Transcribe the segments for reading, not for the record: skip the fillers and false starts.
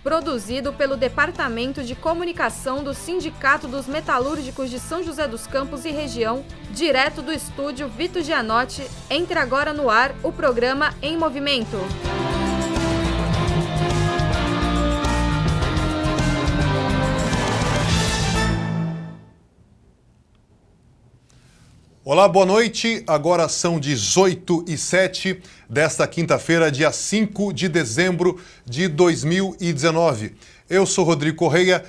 produzido pelo Departamento de Comunicação do Sindicato dos Metalúrgicos de São José dos Campos e região, direto do estúdio Vito Gianotti. Entra agora no ar o programa Em Movimento. Olá, boa noite. Agora são 18h07 desta quinta-feira, dia 5 de dezembro de 2019. Eu sou Rodrigo Correia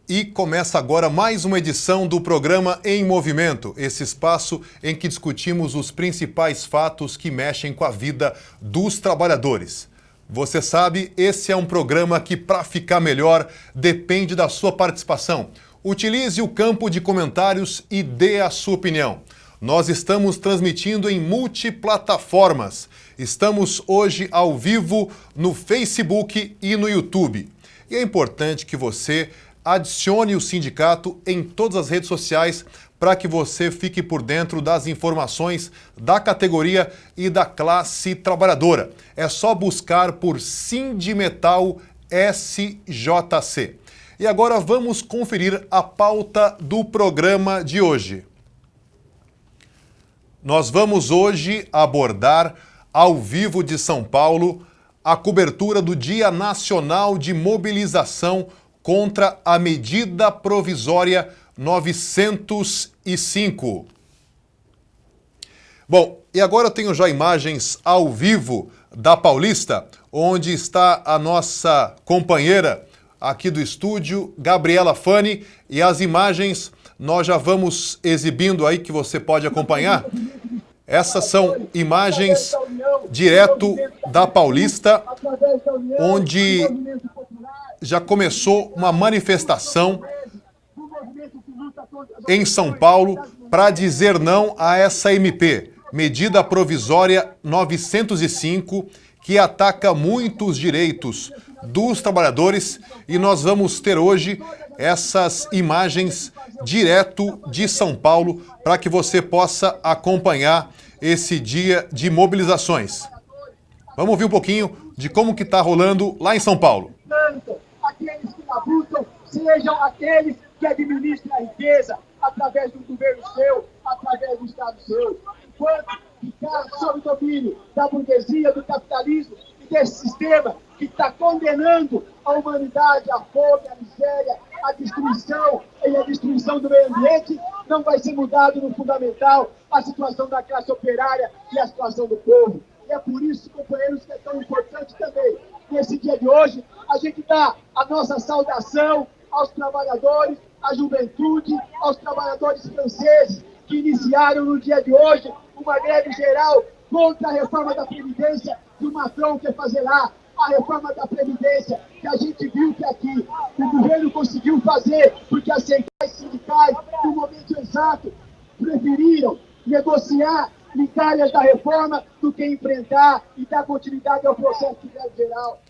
e começa agora mais uma edição do programa Em Movimento, esse espaço em que discutimos os principais fatos que mexem com a vida dos trabalhadores. Você sabe, esse é um programa que, para ficar melhor, depende da sua participação. Utilize o campo de comentários e dê a sua opinião. Nós estamos transmitindo em multiplataformas. Estamos hoje ao vivo no Facebook e no YouTube. E é importante que você adicione o sindicato em todas as redes sociais para que você fique por dentro das informações da categoria e da classe trabalhadora. É só buscar por Sindimetal SJC. E agora vamos conferir a pauta do programa de hoje. Nós vamos hoje abordar, ao vivo de São Paulo, a cobertura do Dia Nacional de Mobilização contra a Medida Provisória 905. Bom, e agora eu tenho já imagens ao vivo da Paulista, onde está a nossa companheira aqui do estúdio, Gabriela Fani, e as imagens nós já vamos exibindo aí, que você pode acompanhar. Essas são imagens direto da Paulista, onde já começou uma manifestação em São Paulo para dizer não a essa MP, Medida Provisória 905, que ataca muitos direitos dos trabalhadores, e nós vamos ter hoje essas imagens direto de São Paulo para que você possa acompanhar esse dia de mobilizações. Vamos ouvir um pouquinho de como que está rolando lá em São Paulo. Aqueles que labutam sejam aqueles que administram a riqueza através do governo seu, através do Estado seu. Enquanto ficar sob o domínio da burguesia, do capitalismo e desse sistema que está condenando a humanidade à fome, à miséria, à destruição e à destruição do meio ambiente, não vai ser mudado no fundamental a situação da classe operária e a situação do povo. E é por isso, companheiros, que é tão importante também, nesse dia de hoje, a gente dá a nossa saudação aos trabalhadores, à juventude, aos trabalhadores franceses que iniciaram no dia de hoje uma greve geral contra a reforma da Previdência que o Macron quer fazer lá. A reforma da Previdência, que a gente viu que aqui o governo conseguiu fazer, porque as centrais sindicais, no momento exato, preferiram negociar migalhas da reforma do que enfrentar e dar continuidade ao processo de greve geral.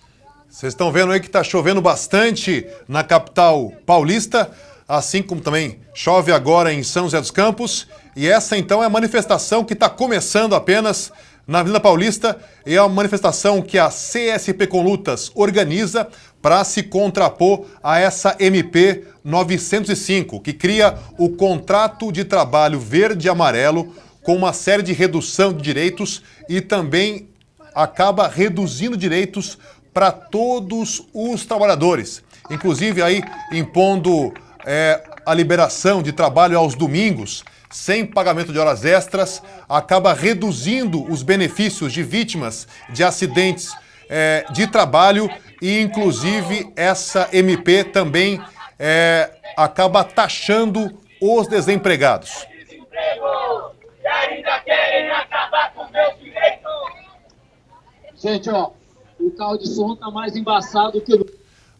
Vocês estão vendo aí que está chovendo bastante na capital paulista, assim como também chove agora em São José dos Campos. E essa então é a manifestação que está começando apenas na Avenida Paulista, e é uma manifestação que a CSP com Lutas organiza para se contrapor a essa MP 905, que cria o contrato de trabalho verde e amarelo com uma série de redução de direitos e também acaba reduzindo direitos para todos os trabalhadores, inclusive aí impondo a liberação de trabalho aos domingos, sem pagamento de horas extras, acaba reduzindo os benefícios de vítimas de acidentes de trabalho e, inclusive, essa MP também acaba taxando os desempregados. E ainda querem acabar com meus direitos. Gente, ó, o carro de som tá mais embaçado que o...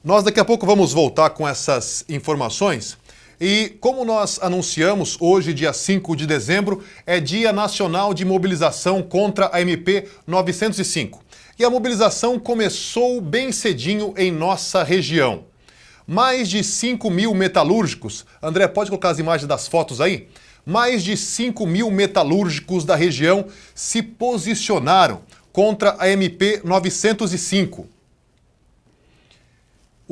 Nós daqui a pouco vamos voltar com essas informações. E como nós anunciamos, hoje, dia 5 de dezembro, é Dia Nacional de Mobilização contra a MP 905. E a mobilização começou bem cedinho em nossa região. Mais de 5 mil metalúrgicos, André, pode colocar as imagens das fotos aí? Mais de 5 mil metalúrgicos da região se posicionaram contra a MP 905.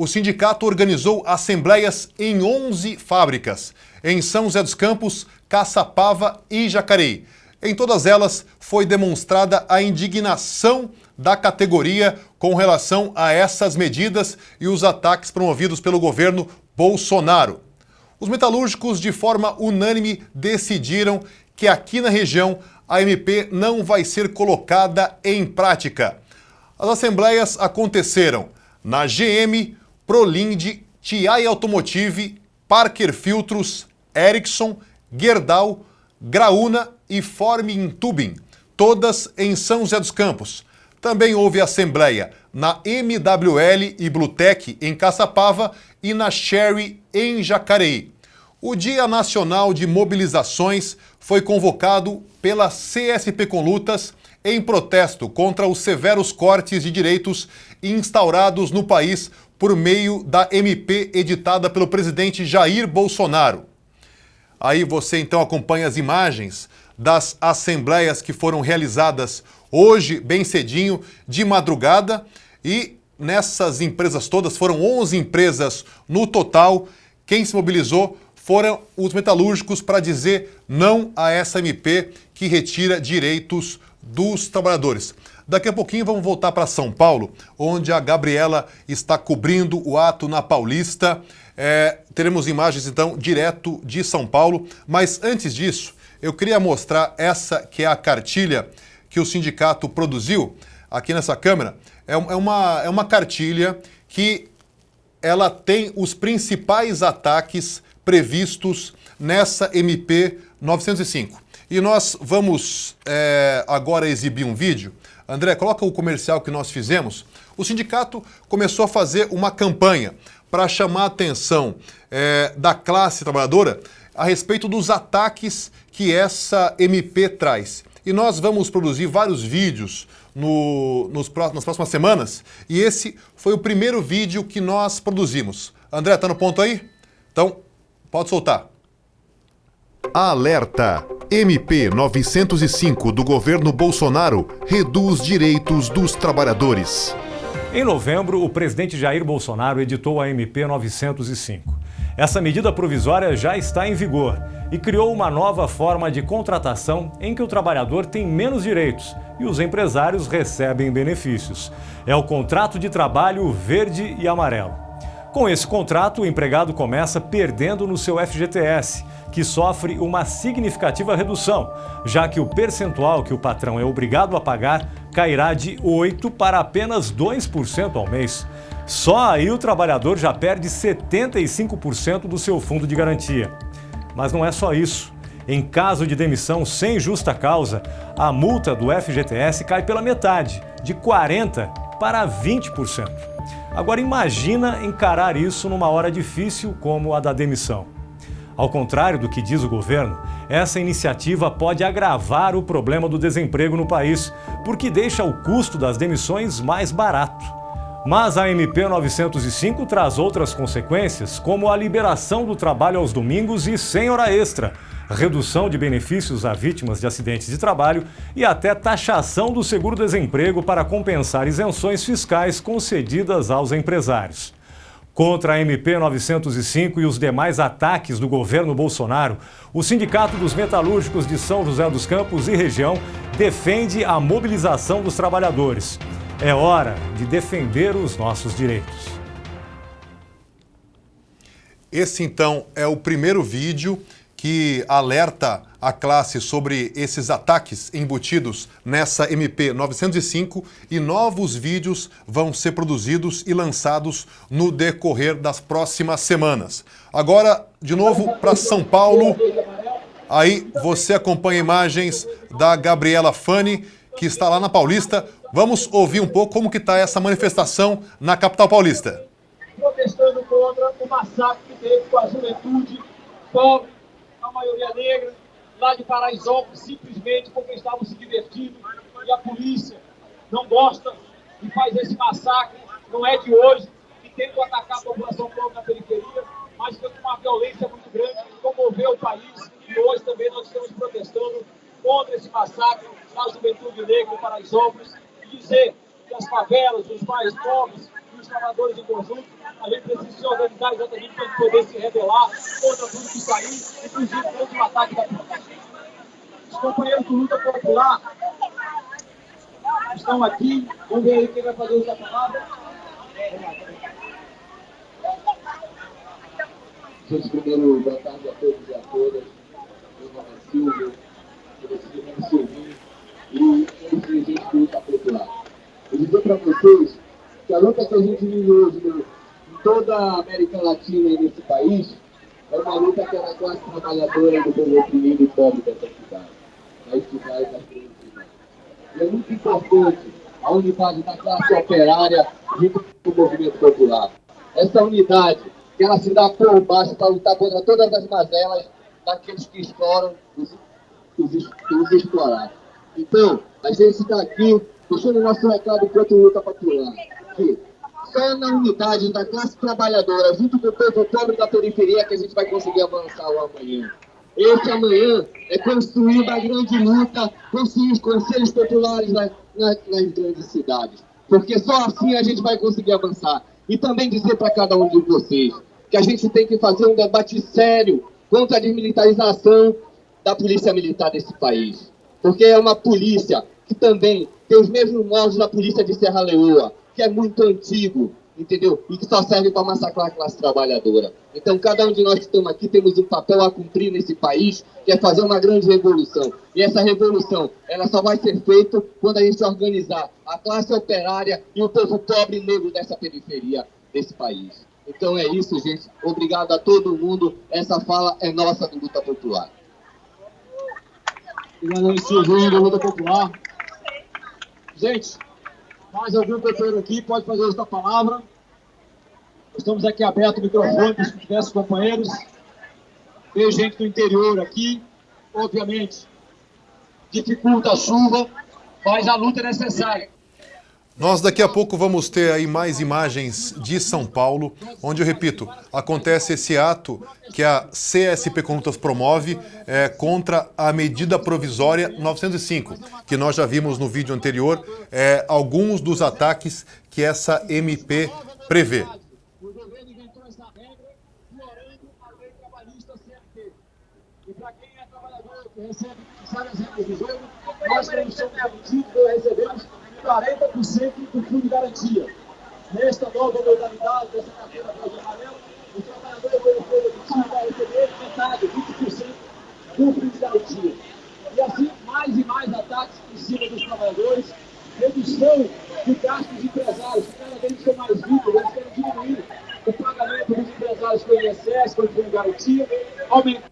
o sindicato organizou assembleias em 11 fábricas, em São José dos Campos, Caçapava e Jacareí. Em todas elas foi demonstrada a indignação da categoria com relação a essas medidas e os ataques promovidos pelo governo Bolsonaro. Os metalúrgicos, de forma unânime, decidiram que aqui na região a MP não vai ser colocada em prática. As assembleias aconteceram na GM, Prolinde, TI Automotive, Parker Filtros, Ericsson, Gerdau, Graúna e Formin Tubing, todas em São José dos Campos. Também houve assembleia na MWL e Blutec em Caçapava e na Sherry em Jacareí. O Dia Nacional de Mobilizações foi convocado pela CSP com Lutas em protesto contra os severos cortes de direitos instaurados no país por meio da MP editada pelo presidente Jair Bolsonaro. Aí você então acompanha as imagens das assembleias que foram realizadas hoje, bem cedinho, de madrugada, e nessas empresas todas, foram 11 empresas no total. Quem se mobilizou foram os metalúrgicos para dizer não a essa MP que retira direitos dos trabalhadores. Daqui a pouquinho vamos voltar para São Paulo, onde a Gabriela está cobrindo o ato na Paulista. Teremos imagens, então, direto de São Paulo. Mas antes disso, eu queria mostrar essa que é a cartilha que o sindicato produziu aqui nessa câmera. É uma cartilha que ela tem os principais ataques previstos nessa MP 905. E nós vamos agora exibir um vídeo. André, coloca o comercial que nós fizemos. O sindicato começou a fazer uma campanha para chamar a atenção da classe trabalhadora a respeito dos ataques que essa MP traz. E nós vamos produzir vários vídeos nas próximas semanas, e esse foi o primeiro vídeo que nós produzimos. André, tá no ponto aí? Então, pode soltar. Alerta! MP 905 do governo Bolsonaro reduz direitos dos trabalhadores. Em novembro, o presidente Jair Bolsonaro editou a MP 905. Essa medida provisória já está em vigor e criou uma nova forma de contratação em que o trabalhador tem menos direitos e os empresários recebem benefícios. É o contrato de trabalho verde e amarelo. Com esse contrato, o empregado começa perdendo no seu FGTS, que sofre uma significativa redução, já que o percentual que o patrão é obrigado a pagar cairá de 8% para apenas 2% ao mês. Só aí o trabalhador já perde 75% do seu fundo de garantia. Mas não é só isso. Em caso de demissão sem justa causa, a multa do FGTS cai pela metade, de 40% para 20%. Agora imagina encarar isso numa hora difícil como a da demissão. Ao contrário do que diz o governo, essa iniciativa pode agravar o problema do desemprego no país, porque deixa o custo das demissões mais barato. Mas a MP 905 traz outras consequências, como a liberação do trabalho aos domingos e sem hora extra, redução de benefícios a vítimas de acidentes de trabalho e até taxação do seguro-desemprego para compensar isenções fiscais concedidas aos empresários. Contra a MP 905 e os demais ataques do governo Bolsonaro, o Sindicato dos Metalúrgicos de São José dos Campos e região defende a mobilização dos trabalhadores. É hora de defender os nossos direitos. Esse, então, é o primeiro vídeo que alerta a classe sobre esses ataques embutidos nessa MP 905, e novos vídeos vão ser produzidos e lançados no decorrer das próximas semanas. Agora, de novo, para São Paulo. Aí você acompanha imagens da Gabriela Fani, que está lá na Paulista. Vamos ouvir um pouco como que está essa manifestação na capital paulista. Protestando contra o massacre que teve com a juventude pobre, a maioria negra, lá de Paraisópolis, simplesmente porque estavam se divertindo, e a polícia não gosta e faz esse massacre. Não é de hoje, que tentam atacar a população pobre na periferia, mas foi com uma violência muito grande que comoveu o país, e hoje também nós estamos protestando contra esse massacre da juventude negra em Paraisópolis, e dizer que as favelas, os mais pobres, os trabalhadores em conjunto, a gente precisa se organizar exatamente para poder se rebelar contra tudo que sair, inclusive contra o ataque da polícia. Os companheiros do Luta Popular estão aqui. Vamos ver aí quem vai fazer essa palavra. Gente, primeiro, boa tarde a todos e a todas. Meu nome é Silvio, eu sou Silvinho e eu sou dirigente do Luta Popular. Eu dizer para vocês que a luta que a gente vive hoje em toda a América Latina e nesse país é uma luta que é na classe trabalhadora do povo oprimido e pobre dessa cidade. Das cidades das cidades. E é muito importante a unidade da classe operária junto com o movimento popular. Essa unidade, que ela se dá por baixo para lutar contra todas as mazelas daqueles que exploram os explorados. Então, a gente está aqui deixando o nosso recado enquanto Luta Popular, que só na unidade da classe trabalhadora, junto com o povo pobre da periferia, que a gente vai conseguir avançar o amanhã. Esse amanhã é construir uma grande luta, construir os conselhos populares nas grandes cidades. Porque só assim a gente vai conseguir avançar. E também dizer para cada um de vocês que a gente tem que fazer um debate sério contra a desmilitarização da polícia militar desse país. Porque é uma polícia que também tem os mesmos moldes da polícia de Serra Leoa, que é muito antigo, entendeu? E que só serve para massacrar a classe trabalhadora. Então, cada um de nós que estamos aqui temos um papel a cumprir nesse país, que é fazer uma grande revolução. E essa revolução, ela só vai ser feita quando a gente organizar a classe operária e o povo pobre e negro dessa periferia desse país. Então é isso, gente. Obrigado a todo mundo. Essa fala é nossa do Luta Popular. Meu nome é Silvinho, da Luta Popular. Gente, mais algum companheiro aqui pode fazer esta palavra. Estamos aqui aberto o microfone para os diversos companheiros. Tem gente do interior aqui, obviamente, dificulta a chuva, mas a luta é necessária. Nós daqui a pouco vamos ter aí mais imagens de São Paulo, onde, eu repito, acontece esse ato que a CSP Conlutas promove contra a medida provisória 905, que nós já vimos no vídeo anterior, alguns dos ataques que essa MP prevê. O governo inventou essa regra, violando a lei trabalhista CLT. E para quem é trabalhador, que recebe as regras do jogo, nós que não somos demitidos, recebemos 40% do fundo de garantia. Nesta nova modalidade, dessa carteira verde e amarela, o trabalhador demitido vai receber metade, 20% do fundo de garantia. E assim, mais e mais ataques em cima dos trabalhadores, redução de gastos de empresários, que cada vez são mais ricos, eles querem diminuir o pagamento dos empresários com o INSS, com o fundo de garantia, aumentar.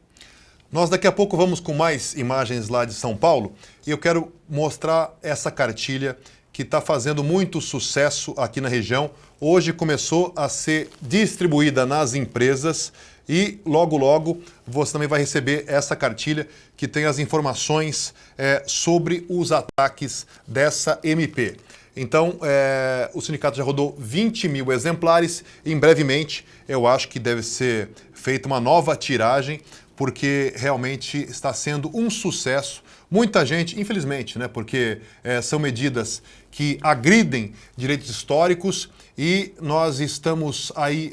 Nós daqui a pouco vamos com mais imagens lá de São Paulo e eu quero mostrar essa cartilha que está fazendo muito sucesso aqui na região. Hoje começou a ser distribuída nas empresas e logo logo você também vai receber essa cartilha que tem as informações sobre os ataques dessa MP. Então, o sindicato já rodou 20 mil exemplares e brevemente eu acho que deve ser feita uma nova tiragem, porque realmente está sendo um sucesso. Muita gente, infelizmente, né, porque são medidas que agridem direitos históricos e nós estamos aí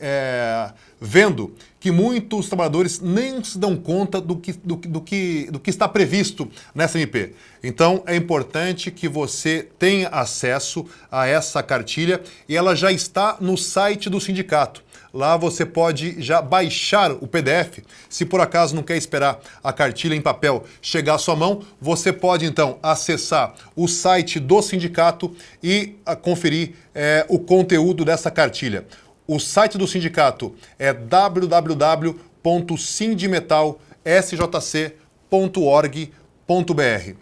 vendo que muitos trabalhadores nem se dão conta do que está previsto nessa MP. Então, é importante que você tenha acesso a essa cartilha e ela já está no site do sindicato. Lá você pode já baixar o PDF. Se por acaso não quer esperar a cartilha em papel chegar à sua mão, você pode então acessar o site do sindicato e conferir o conteúdo dessa cartilha. O site do sindicato é www.sindimetalsjc.org.br.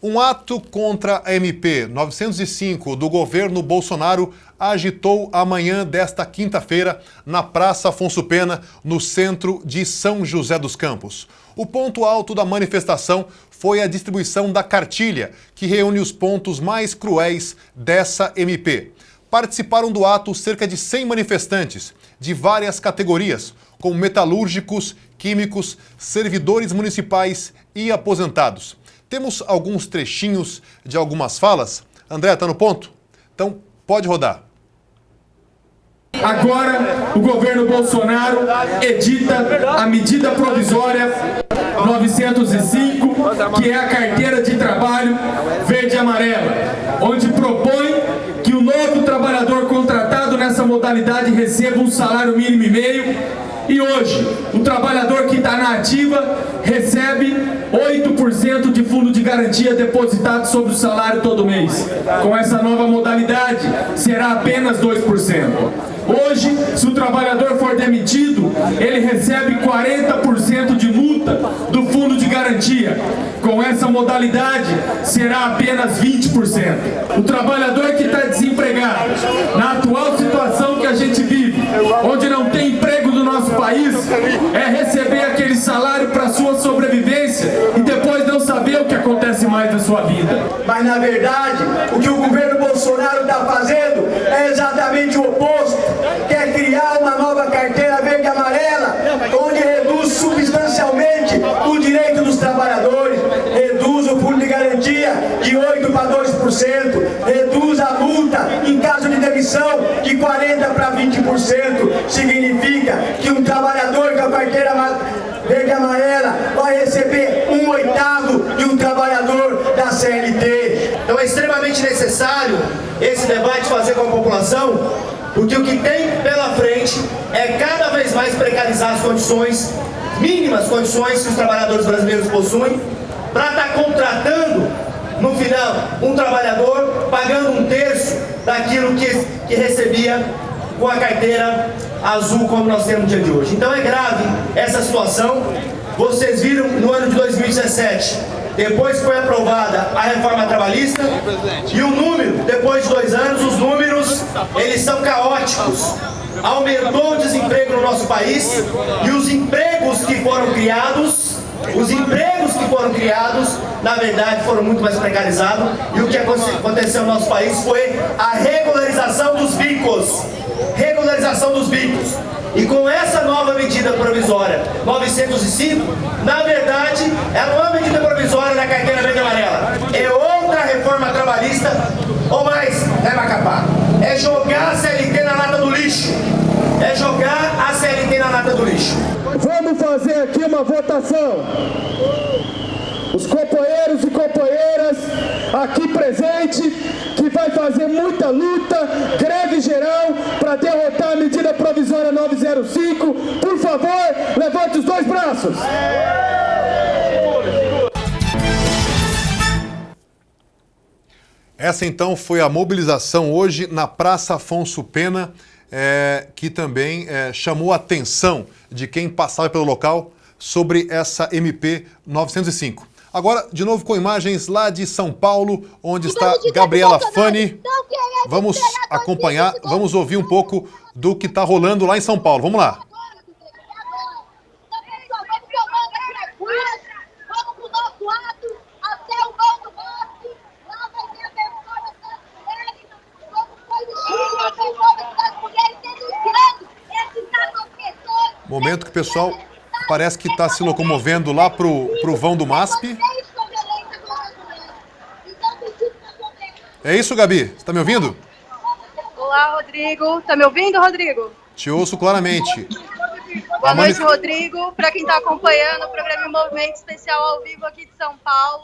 Um ato contra a MP 905 do governo Bolsonaro agitou a manhã desta quinta-feira na Praça Afonso Pena, no centro de São José dos Campos. O ponto alto da manifestação foi a distribuição da cartilha, que reúne os pontos mais cruéis dessa MP. Participaram do ato cerca de 100 manifestantes, de várias categorias, como metalúrgicos, químicos, servidores municipais e aposentados. Temos alguns trechinhos de algumas falas. André, está no ponto? Então, pode rodar. agora o governo Bolsonaro edita a medida provisória 905, que é a carteira de trabalho verde e amarela, onde propõe que o novo trabalhador contratado nessa modalidade receba um salário mínimo e meio. E hoje, o trabalhador que está na ativa recebe 8% de fundo de garantia depositado sobre o salário todo mês. Com essa nova modalidade, será apenas 2%. Hoje, se o trabalhador for demitido, ele recebe 40% de multa do fundo de garantia. Com essa modalidade, será apenas 20%. O trabalhador que está desempregado, na atual situação que a gente vive, onde não tem emprego no nosso país, é receber aquele salário para sua sobrevivência e depois não saber o que acontece mais na sua vida. Mas na verdade, o que o governo Bolsonaro está fazendo é exatamente o oposto. Quer criar uma nova carteira verde e amarela, onde reduz substancialmente o direito dos trabalhadores, reduz o fundo de garantia de 8% para 2%, reduz a multa em caso de demissão de 40% para 20%. Significa que um trabalhador com a carteira verde e amarela vai receber 1/8 de um trabalhador da CLT. Então é extremamente necessário esse debate fazer com a população, porque o que tem pela frente é cada vez mais precarizar as condições, mínimas condições que os trabalhadores brasileiros possuem, para estar contratando, no final, um trabalhador pagando 1/3 daquilo que recebia com a carteira azul, como nós temos no dia de hoje. Então é grave essa situação. Vocês viram no ano de 2017, depois que foi aprovada a reforma trabalhista, e o número, depois de 2 anos, os números, eles são caóticos. Aumentou o desemprego no nosso país, e os empregos que foram criados, na verdade, foram muito mais precarizados, e o que aconteceu no nosso país foi a regularização dos bicos. E com essa nova medida provisória 905, na verdade, ela não é uma medida provisória da carteira verde e amarela, é outra reforma trabalhista, ou mais, né, Macapá? É jogar a CLT na lata do lixo. Vamos fazer aqui uma votação. Os companheiros e companheiras aqui presentes, que vai fazer muita luta, greve geral, para derrotar a medida provisória 905. Por favor, levante os 2 braços. Essa então foi a mobilização hoje na Praça Afonso Pena, que também chamou a atenção de quem passava pelo local sobre essa MP 905. Agora, de novo com imagens lá de São Paulo, onde está Gabriela Fani. Vamos acompanhar, vamos ouvir um pouco do que está rolando lá em São Paulo. Vamos lá. Momento que o pessoal parece que está se locomovendo lá pro vão do MASP. É isso, Gabi? Você está me ouvindo? Olá, Rodrigo. Está me ouvindo, Rodrigo? Te ouço claramente. Boa noite, Rodrigo. Para quem está acompanhando o programa em Movimento Especial ao vivo aqui de São Paulo.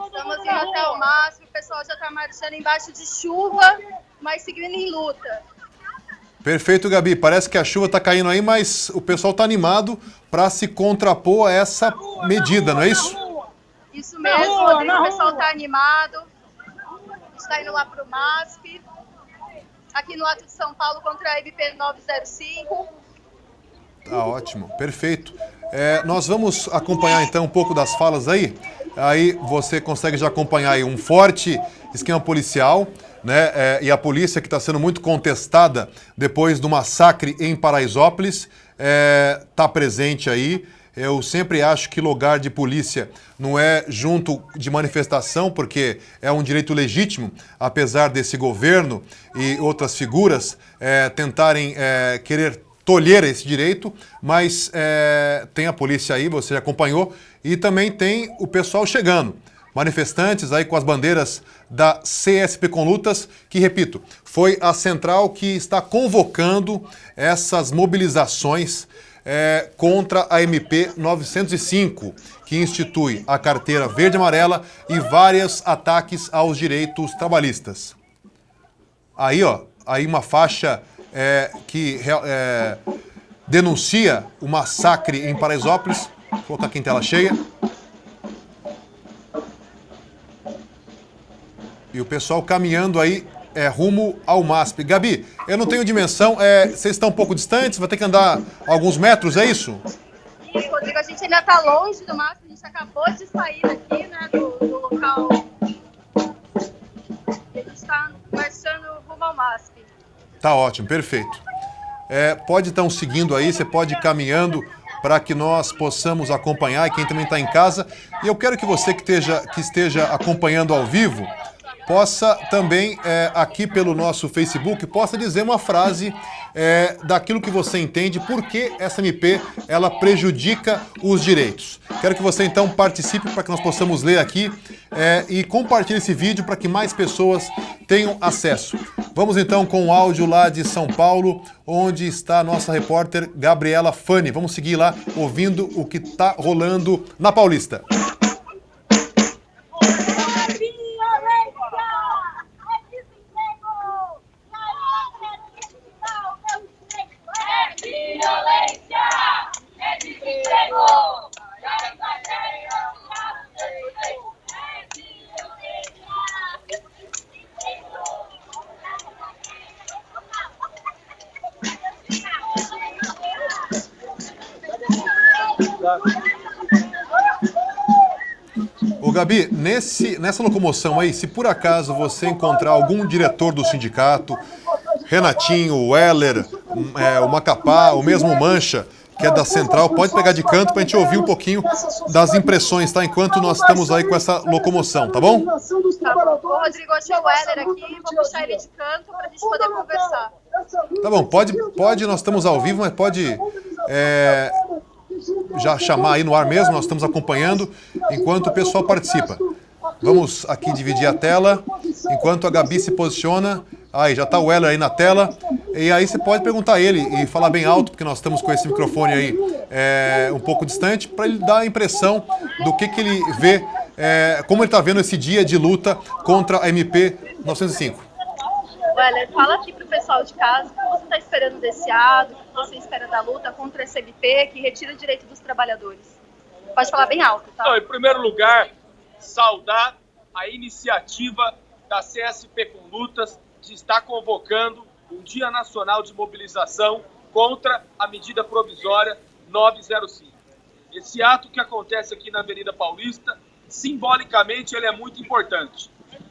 Estamos indo até o MASP. O pessoal já está marchando embaixo de chuva, mas seguindo em luta. Perfeito, Gabi. Parece que a chuva está caindo aí, mas o pessoal está animado para se contrapor a essa medida, não é isso? Isso mesmo, Rodrigo. O pessoal está animado. Está indo lá para o MASP. Aqui no Ato de São Paulo contra a MP 905. Tá ótimo, perfeito. Nós vamos acompanhar então um pouco das falas aí. Aí você consegue já acompanhar aí um forte esquema policial, né? E a polícia que está sendo muito contestada depois do massacre em Paraisópolis está presente aí. Eu sempre acho que lugar de polícia não é junto de manifestação, porque é um direito legítimo, apesar desse governo e outras figuras tentarem querer tolher esse direito, mas tem a polícia aí, você já acompanhou, e também tem o pessoal chegando. manifestantes aí com as bandeiras da CSP com Lutas, que, repito, foi a central que está convocando essas mobilizações contra a MP 905, que institui a carteira verde e amarela e vários ataques aos direitos trabalhistas. Aí, ó, aí uma faixa que denuncia o massacre em Paraisópolis. Vou colocar aqui em tela cheia. E o pessoal caminhando aí rumo ao MASP. Gabi, eu não tenho dimensão, vocês estão um pouco distantes, vai ter que andar alguns metros, é isso? Isso, Rodrigo, a gente ainda está longe do MASP, a gente acabou de sair daqui, né, do local. E a gente está marchando rumo ao MASP. Tá ótimo, perfeito. Pode então seguindo aí, você pode ir caminhando para que nós possamos acompanhar, e quem também está em casa. E eu quero que você que esteja acompanhando ao vivo possa também, aqui pelo nosso Facebook, possa dizer uma frase daquilo que você entende, por que essa MP ela prejudica os direitos. Quero que você então participe para que nós possamos ler aqui e compartilhe esse vídeo para que mais pessoas tenham acesso. Vamos então com o áudio lá de São Paulo, onde está a nossa repórter Gabriela Fani. Vamos seguir lá ouvindo o que está rolando na Paulista. Ô Gabi, nessa locomoção aí, se por acaso você encontrar algum diretor do sindicato, Renatinho, o Weller, o Macapá, o mesmo Mancha, que é da Central, pode pegar de canto pra gente ouvir um pouquinho das impressões, tá? Enquanto nós estamos aí com essa locomoção, tá bom? Tá bom. O Rodrigo achou o Weller aqui, vou puxar ele de canto pra gente poder conversar. Tá bom, pode, nós estamos ao vivo, mas pode já chamar aí no ar mesmo, nós estamos acompanhando enquanto o pessoal participa. Vamos aqui dividir a tela, enquanto a Gabi se posiciona. Aí, já está o Weller aí na tela. E aí você pode perguntar a ele e falar bem alto, porque nós estamos com esse microfone aí um pouco distante, para ele dar a impressão do que ele vê, como ele está vendo esse dia de luta contra a MP 905. Weller, fala aqui para o pessoal de casa o que você está esperando desse ato, o que você espera da luta contra essa MP que retira o direito dos trabalhadores. Pode falar bem alto, tá? Então, em primeiro lugar, saudar a iniciativa da CSP com Lutas de estar convocando um Dia Nacional de Mobilização contra a medida provisória 905. Esse ato que acontece aqui na Avenida Paulista, simbolicamente, ele é muito importante.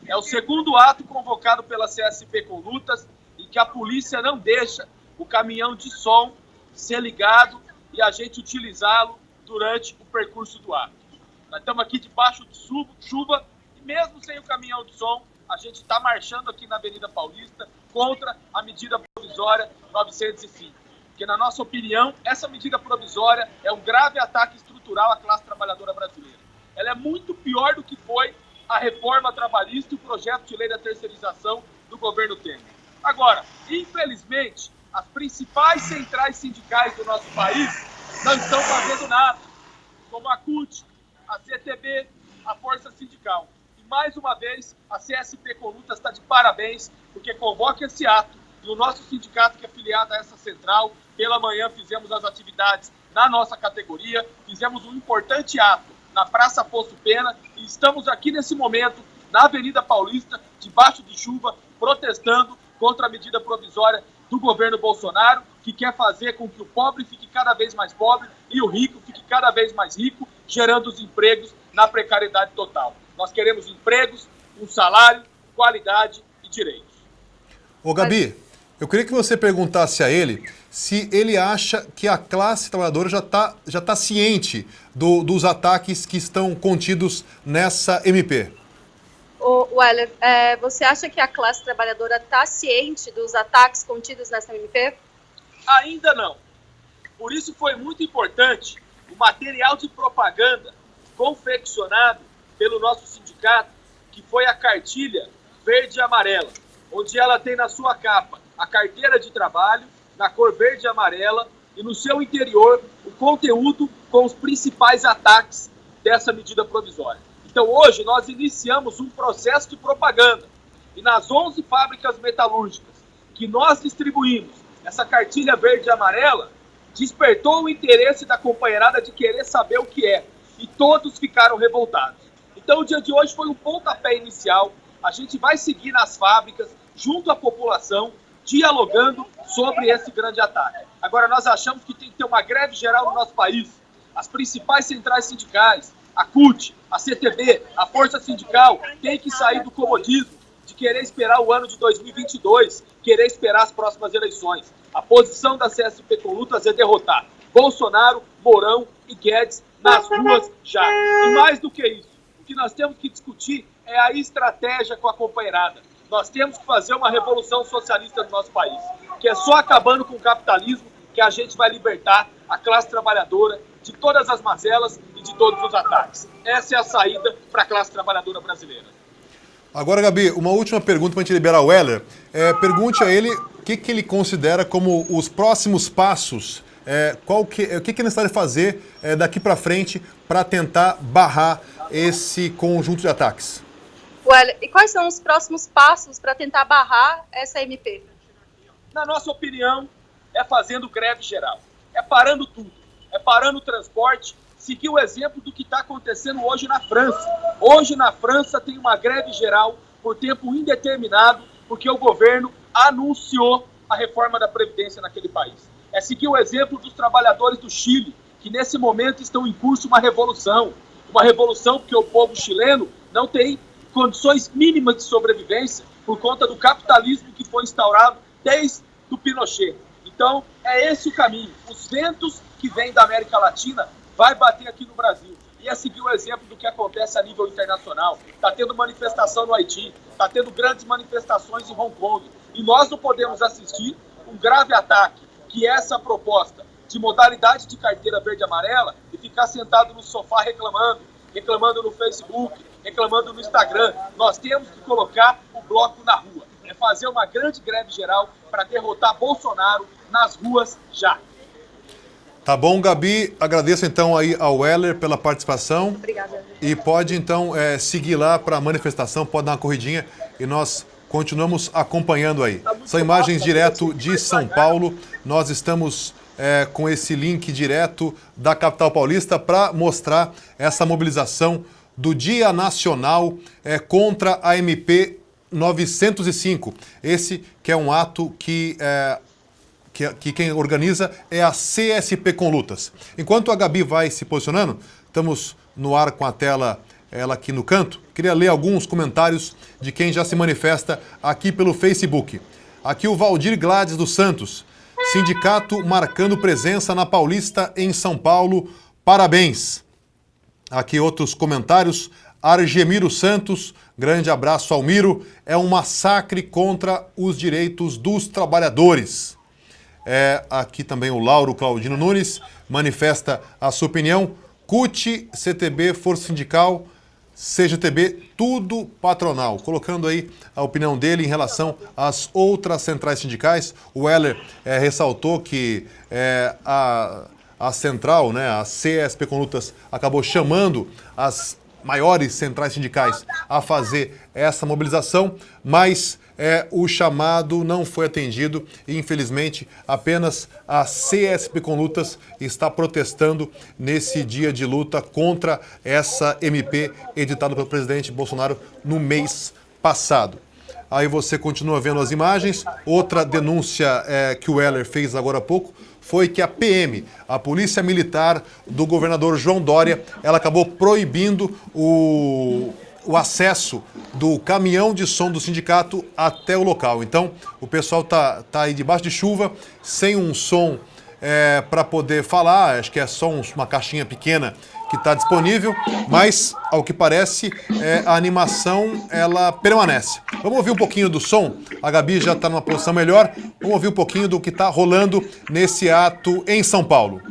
É o segundo ato convocado pela CSP com Lutas e que a polícia não deixa o caminhão de som ser ligado e a gente utilizá-lo durante o percurso do ato. Nós estamos aqui debaixo de chuva e mesmo sem o caminhão de som, a gente está marchando aqui na Avenida Paulista contra a medida provisória 905. Porque, na nossa opinião, essa medida provisória é um grave ataque estrutural à classe trabalhadora brasileira. Ela é muito pior do que foi a reforma trabalhista e o projeto de lei da terceirização do governo Temer. Agora, infelizmente, as principais centrais sindicais do nosso país não estão fazendo nada, como a CUT, a CTB, a Força Sindical. E, mais uma vez, a CSP com Lutas está de parabéns, porque convoca esse ato e o nosso sindicato, que é afiliado a essa central, pela manhã fizemos as atividades na nossa categoria, fizemos um importante ato na Praça Afonso Pena e estamos aqui nesse momento na Avenida Paulista, debaixo de chuva, protestando contra a medida provisória do governo Bolsonaro, que quer fazer com que o pobre fique cada vez mais pobre e o rico fique cada vez mais rico, gerando os empregos na precariedade total. Nós queremos empregos, um salário, qualidade e direitos. Ô Gabi, eu queria que você perguntasse a ele se ele acha que a classe trabalhadora já tá ciente dos ataques que estão contidos nessa MP. Weller, você acha que a classe trabalhadora está ciente dos ataques contidos nessa MP? Ainda não. Por isso foi muito importante o material de propaganda confeccionado pelo nosso sindicato, que foi a cartilha verde e amarela, onde ela tem na sua capa a carteira de trabalho, na cor verde e amarela, e no seu interior o conteúdo com os principais ataques dessa medida provisória. Então hoje nós iniciamos um processo de propaganda, e nas 11 fábricas metalúrgicas que nós distribuímos essa cartilha verde e amarela, despertou o interesse da companheirada de querer saber o que é, e todos ficaram revoltados. Então o dia de hoje foi um pontapé inicial, a gente vai seguir nas fábricas, junto à população, dialogando sobre esse grande ataque. Agora nós achamos que tem que ter uma greve geral no nosso país, as principais centrais sindicais, a CUT, a CTB, a Força Sindical, tem que sair do comodismo de querer esperar o ano de 2022, querer esperar as próximas eleições. A posição da CSP com Lutas é derrotar Bolsonaro, Mourão e Guedes nas ruas já. E mais do que isso, o que nós temos que discutir é a estratégia com a companheirada. Nós temos que fazer uma revolução socialista no nosso país, que é só acabando com o capitalismo que a gente vai libertar a classe trabalhadora de todas as mazelas e de todos os ataques. Essa é a saída para a classe trabalhadora brasileira. Agora, Gabi, uma última pergunta para a gente liberar o Weller. Pergunte a ele o que ele considera como os próximos passos, o que é necessário fazer daqui para frente para tentar barrar esse conjunto de ataques. Weller, e quais são os próximos passos para tentar barrar essa MP? Na nossa opinião, é fazendo greve geral, é parando tudo, é parando o transporte, seguir o exemplo do que está acontecendo hoje na França. Hoje na França tem uma greve geral por tempo indeterminado, porque o governo anunciou a reforma da Previdência naquele país. É seguir o exemplo dos trabalhadores do Chile, que nesse momento estão em curso uma revolução porque o povo chileno não tem condições mínimas de sobrevivência por conta do capitalismo que foi instaurado desde o Pinochet. Então, é esse o caminho. Os ventos que vêm da América Latina vai bater aqui no Brasil. E é seguir o exemplo do que acontece a nível internacional. Está tendo manifestação no Haiti, está tendo grandes manifestações em Hong Kong. E nós não podemos assistir um grave ataque, que é essa proposta de modalidade de carteira verde e amarela, e ficar sentado no sofá reclamando no Facebook, reclamando no Instagram. Nós temos que colocar o bloco na rua. É fazer uma grande greve geral para derrotar Bolsonaro nas ruas já. Tá bom, Gabi. Agradeço então aí ao Weller pela participação. Obrigada. E pode então seguir lá para a manifestação, pode dar uma corridinha e nós continuamos acompanhando aí. São imagens direto de São Paulo. Nós estamos com esse link direto da capital paulista para mostrar essa mobilização do Dia Nacional contra a MP 905. Esse que é um ato que quem organiza é a CSP com Lutas. Enquanto a Gabi vai se posicionando, estamos no ar com a tela, ela aqui no canto. Queria ler alguns comentários de quem já se manifesta aqui pelo Facebook. Aqui o Valdir Gladys dos Santos. Sindicato marcando presença na Paulista em São Paulo. Parabéns. Aqui outros comentários. Argemiro Santos, grande abraço ao Miro. É um massacre contra os direitos dos trabalhadores. Aqui também o Lauro Claudino Nunes manifesta a sua opinião. CUT, CTB, Força Sindical, CGTB, tudo patronal. Colocando aí a opinião dele em relação às outras centrais sindicais. O Weller ressaltou que a central, né, a CSP com Lutas, acabou chamando as maiores centrais sindicais a fazer essa mobilização, mas o chamado não foi atendido e, infelizmente, apenas a CSP com Lutas está protestando nesse dia de luta contra essa MP editada pelo presidente Bolsonaro no mês passado. Aí você continua vendo as imagens. Outra denúncia que o Weller fez agora há pouco foi que a PM, a Polícia Militar do governador João Dória, ela acabou proibindo o acesso do caminhão de som do sindicato até o local. Então, o pessoal tá aí debaixo de chuva, sem um som para poder falar, acho que é só uma caixinha pequena que está disponível, mas, ao que parece, a animação ela permanece. Vamos ouvir um pouquinho do som? A Gabi já está numa posição melhor. Vamos ouvir um pouquinho do que está rolando nesse ato em São Paulo.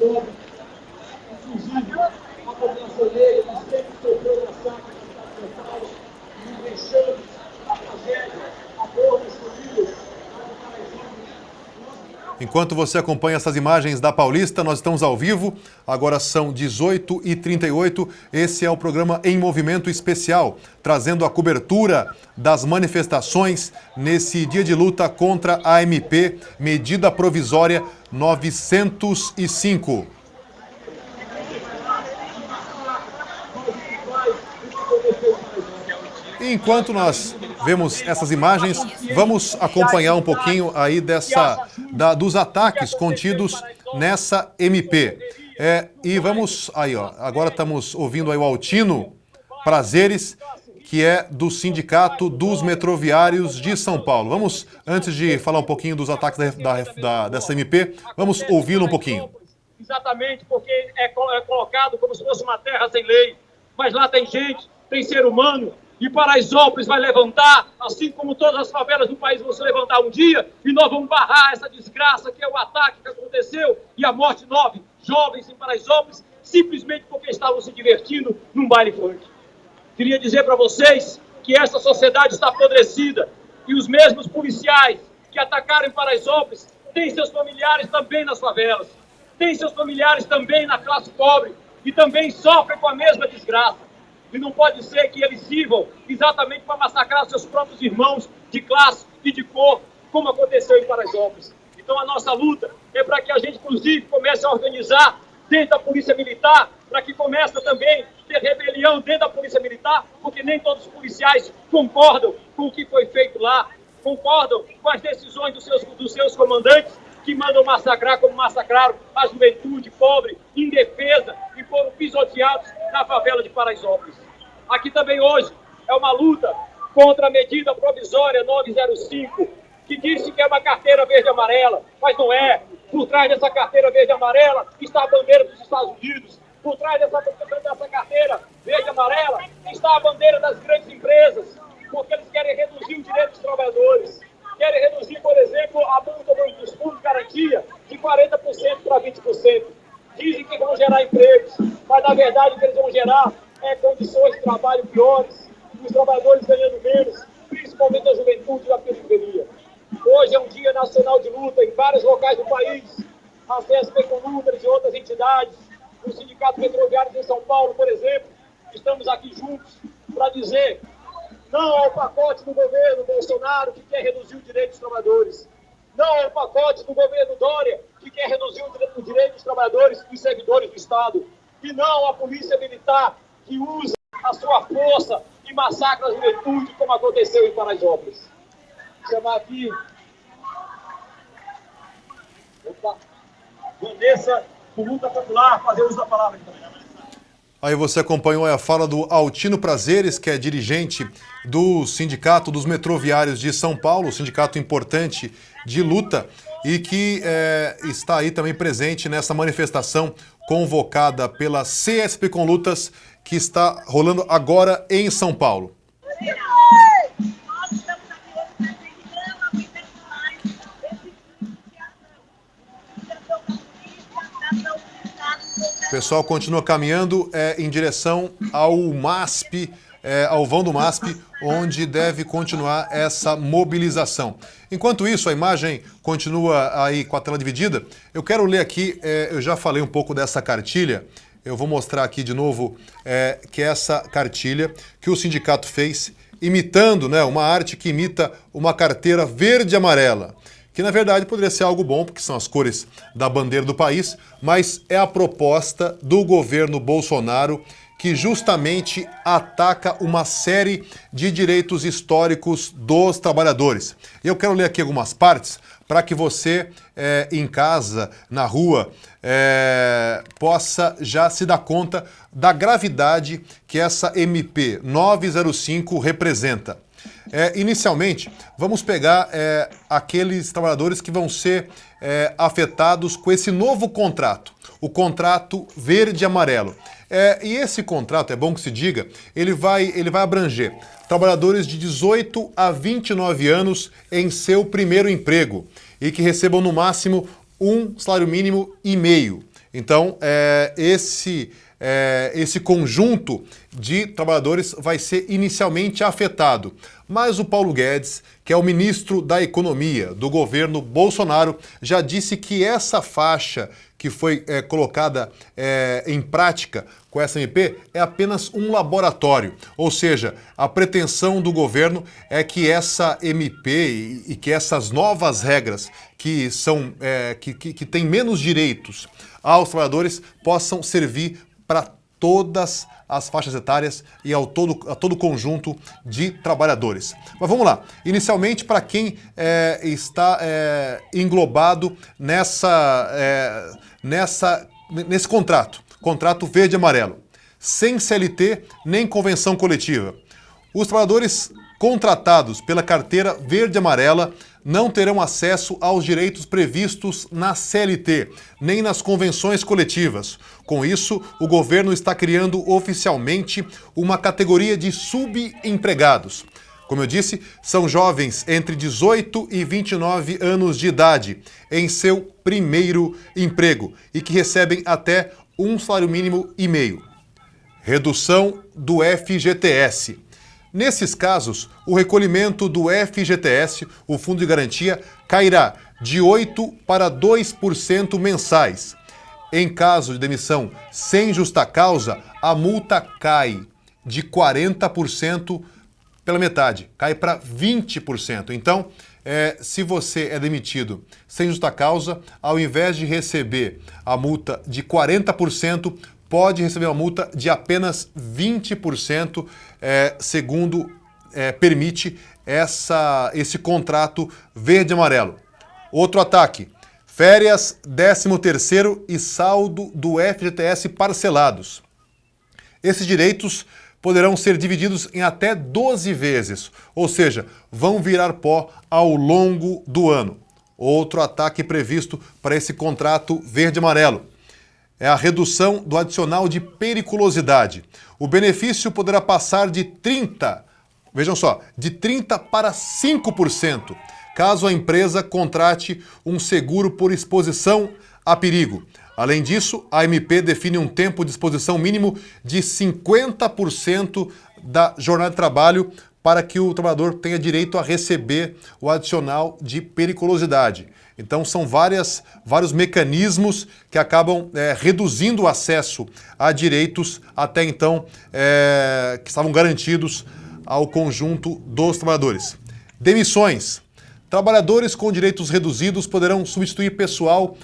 pobre, inclusive a população negra, que sempre sofreu massacre na cidade de São Paulo, e deixando a tragédia, a dor das famílias. Enquanto você acompanha essas imagens da Paulista, nós estamos ao vivo, agora são 18h38. Esse é o programa Em Movimento Especial, trazendo a cobertura das manifestações nesse dia de luta contra a MP, medida provisória 905. Enquanto nós vemos essas imagens, vamos acompanhar um pouquinho aí dos ataques contidos nessa MP. E vamos aí, ó, agora estamos ouvindo aí o Altino Prazeres, que é do Sindicato dos Metroviários de São Paulo. Vamos, antes de falar um pouquinho dos ataques dessa MP, vamos ouvi-lo um pouquinho. Exatamente porque é colocado como se fosse uma terra sem lei, mas lá tem gente, tem ser humano. E Paraisópolis vai levantar, assim como todas as favelas do país vão se levantar um dia, e nós vamos barrar essa desgraça que é o ataque que aconteceu e a morte de 9 jovens em Paraisópolis, simplesmente porque estavam se divertindo num baile funk. Queria dizer para vocês que essa sociedade está apodrecida e os mesmos policiais que atacaram em Paraisópolis têm seus familiares também nas favelas, têm seus familiares também na classe pobre e também sofrem com a mesma desgraça. E não pode ser que eles sirvam exatamente para massacrar seus próprios irmãos de classe e de cor, como aconteceu em Paraisópolis. Então a nossa luta é para que a gente, inclusive, comece a organizar dentro da Polícia Militar, para que comece também a ter rebelião dentro da Polícia Militar, porque nem todos os policiais concordam com o que foi feito lá, concordam com as decisões dos seus comandantes, que mandam massacrar como massacraram a juventude pobre, indefesa, e foram pisoteados na favela de Paraisópolis. Aqui também hoje é uma luta contra a medida provisória 905, que disse que é uma carteira verde-amarela, mas não é. Por trás dessa carteira verde-amarela está a bandeira dos Estados Unidos. Por trás dessa carteira verde-amarela está a bandeira das grandes empresas, porque eles querem reduzir o direito dos trabalhadores. Querem reduzir, por exemplo, a multa dos fundos de garantia de 40% para 20%. Dizem que vão gerar empregos, mas na verdade o que eles vão gerar é condições de trabalho piores, os trabalhadores ganhando menos, principalmente a juventude da periferia. Hoje é um dia nacional de luta em vários locais do país. A CSP com Lutas e outras entidades, o Sindicato Metroviário em São Paulo, por exemplo, estamos aqui juntos para dizer não ao pacote do governo Bolsonaro que quer reduzir o direito dos trabalhadores. Não ao pacote do governo Dória que quer reduzir o direito dos trabalhadores e servidores do Estado. E não à polícia militar que usa a sua força e massacra a juventude, como aconteceu em Paraisópolis. Vou chamar aqui Vanessa, do Luta Popular, fazer uso da palavra aqui também. Aí você acompanhou a fala do Altino Prazeres, que é dirigente do Sindicato dos Metroviários de São Paulo, sindicato importante de luta, e que está aí também presente nessa manifestação convocada pela CSP com Lutas, que está rolando agora em São Paulo. O pessoal continua caminhando em direção ao MASP, ao vão do MASP, onde deve continuar essa mobilização. Enquanto isso, a imagem continua aí com a tela dividida. Eu quero ler aqui, eu já falei um pouco dessa cartilha, eu vou mostrar aqui de novo, que é essa cartilha que o sindicato fez, imitando, né, uma arte que imita uma carteira verde e amarela, que na verdade poderia ser algo bom, porque são as cores da bandeira do país, mas é a proposta do governo Bolsonaro, que justamente ataca uma série de direitos históricos dos trabalhadores. Eu quero ler aqui algumas partes para que você, em casa, na rua, possa já se dar conta da gravidade que essa MP 905 representa. Inicialmente, vamos pegar aqueles trabalhadores que vão ser afetados com esse novo contrato, o contrato verde e amarelo. E esse contrato, é bom que se diga, ele vai abranger trabalhadores de 18 a 29 anos em seu primeiro emprego e que recebam no máximo um salário mínimo e meio. Então, esse conjunto de trabalhadores vai ser inicialmente afetado. Mas o Paulo Guedes, que é o ministro da Economia do governo Bolsonaro, já disse que essa faixa que foi colocada em prática com essa MP é apenas um laboratório. Ou seja, a pretensão do governo é que essa MP e que essas novas regras que têm menos direitos aos trabalhadores possam servir para todas as faixas etárias e a todo o conjunto de trabalhadores. Mas vamos lá. Inicialmente, para quem está englobado nesse contrato verde e amarelo, sem CLT nem convenção coletiva. Os trabalhadores contratados pela carteira verde e amarela não terão acesso aos direitos previstos na CLT, nem nas convenções coletivas. Com isso, o governo está criando oficialmente uma categoria de subempregados. Como eu disse, são jovens entre 18 e 29 anos de idade, em seu primeiro emprego, e que recebem até um salário mínimo e meio. Redução do FGTS. Nesses casos, o recolhimento do FGTS, o Fundo de Garantia, cairá de 8% para 2% mensais. Em caso de demissão sem justa causa, a multa cai de 40% pela metade, cai para 20%. Então, se você é demitido sem justa causa, ao invés de receber a multa de 40%, pode receber uma multa de apenas 20%, segundo permite esse contrato verde e amarelo. Outro ataque, férias, 13º e saldo do FGTS parcelados. Esses direitos poderão ser divididos em até 12 vezes, ou seja, vão virar pó ao longo do ano. Outro ataque previsto para esse contrato verde e amarelo é a redução do adicional de periculosidade. O benefício poderá passar de 30% para 5%, caso a empresa contrate um seguro por exposição a perigo. Além disso, a MP define um tempo de exposição mínimo de 50% da jornada de trabalho para que o trabalhador tenha direito a receber o adicional de periculosidade. Então, são vários mecanismos que acabam reduzindo o acesso a direitos até então que estavam garantidos ao conjunto dos trabalhadores. Demissões. Trabalhadores com direitos reduzidos poderão substituir pessoal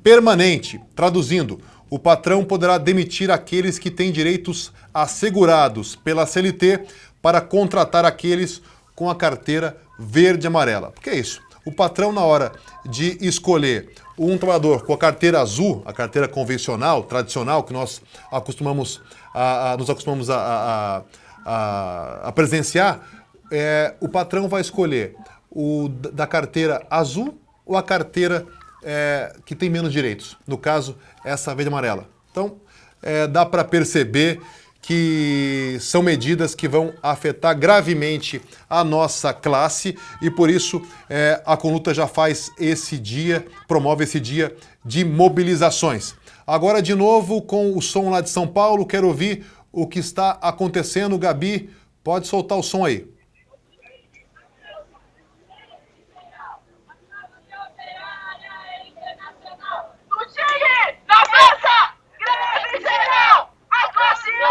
permanente. Traduzindo, o patrão poderá demitir aqueles que têm direitos assegurados pela CLT para contratar aqueles com a carteira verde e amarela. Por que é isso? O patrão, na hora de escolher um trabalhador com a carteira azul, a carteira convencional, tradicional, que nós acostumamos a presenciar, o patrão vai escolher o da carteira azul ou a carteira que tem menos direitos. No caso, essa verde e amarela. Então, dá para perceber que são medidas que vão afetar gravemente a nossa classe e, por isso, a Conluta já faz promove esse dia de mobilizações. Agora, de novo, com o som lá de São Paulo, quero ouvir o que está acontecendo. Gabi, pode soltar o som aí.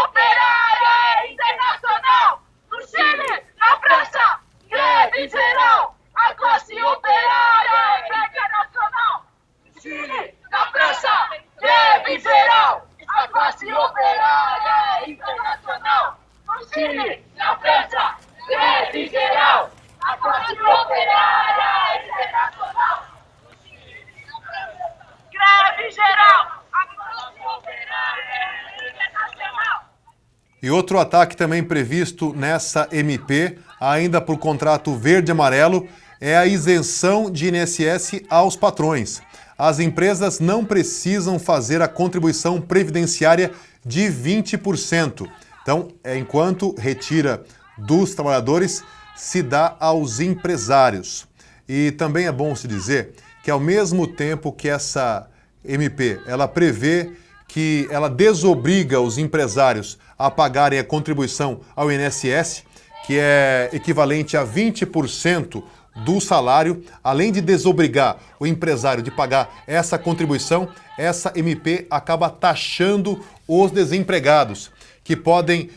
Operária Internacional do Chile, na França, greve geral. A classe operária internacional do Chile, na França, greve geral. A classe operária internacional do Chile, na França, greve geral. A classe operária internacional do Chile, na França, greve geral. A classe operária internacional. E outro ataque também previsto nessa MP, ainda por contrato verde e amarelo, é a isenção de INSS aos patrões. As empresas não precisam fazer a contribuição previdenciária de 20%. Então, enquanto retira dos trabalhadores, se dá aos empresários. E também é bom se dizer que, ao mesmo tempo que MP, ela prevê que ela desobriga os empresários a pagarem a contribuição ao INSS, que é equivalente a 20% do salário. Além de desobrigar o empresário de pagar essa contribuição, essa MP acaba taxando os desempregados, que podem,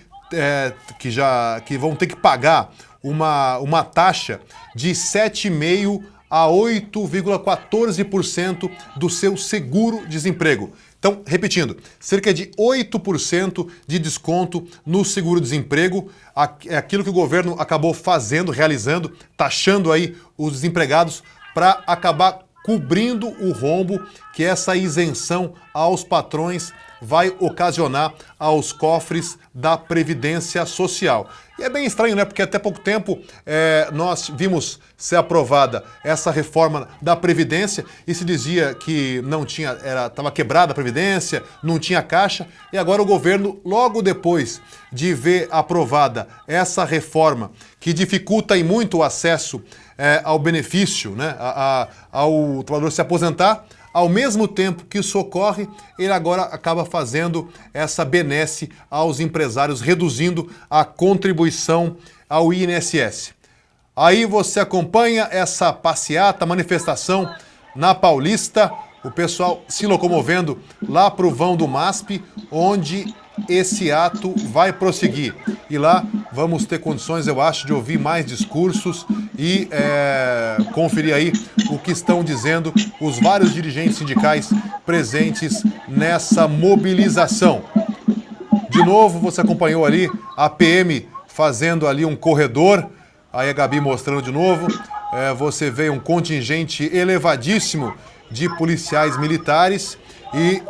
que vão ter que pagar uma taxa de 7,5% a 8,14% do seu seguro-desemprego. Então, repetindo, cerca de 8% de desconto no seguro-desemprego, é aquilo que o governo acabou fazendo, realizando, taxando aí os desempregados para acabar cobrindo o rombo que essa isenção aos patrões vai ocasionar aos cofres da Previdência Social. E é bem estranho, né? Porque até pouco tempo nós vimos ser aprovada essa reforma da Previdência e se dizia que não tinha, estava quebrada a Previdência, não tinha caixa, e agora o governo, logo depois de ver aprovada essa reforma, que dificulta e muito o acesso ao benefício, né? Ao trabalhador se aposentar, ao mesmo tempo que isso ocorre, ele agora acaba fazendo essa benesse aos empresários, reduzindo a contribuição ao INSS. Aí você acompanha essa passeata, manifestação na Paulista, o pessoal se locomovendo lá para o vão do MASP, onde esse ato vai prosseguir. E lá vamos ter condições, eu acho, de ouvir mais discursos e conferir aí o que estão dizendo os vários dirigentes sindicais presentes nessa mobilização. De novo, você acompanhou ali a PM fazendo ali um corredor, aí a Gabi mostrando de novo, você vê um contingente elevadíssimo de policiais militares e,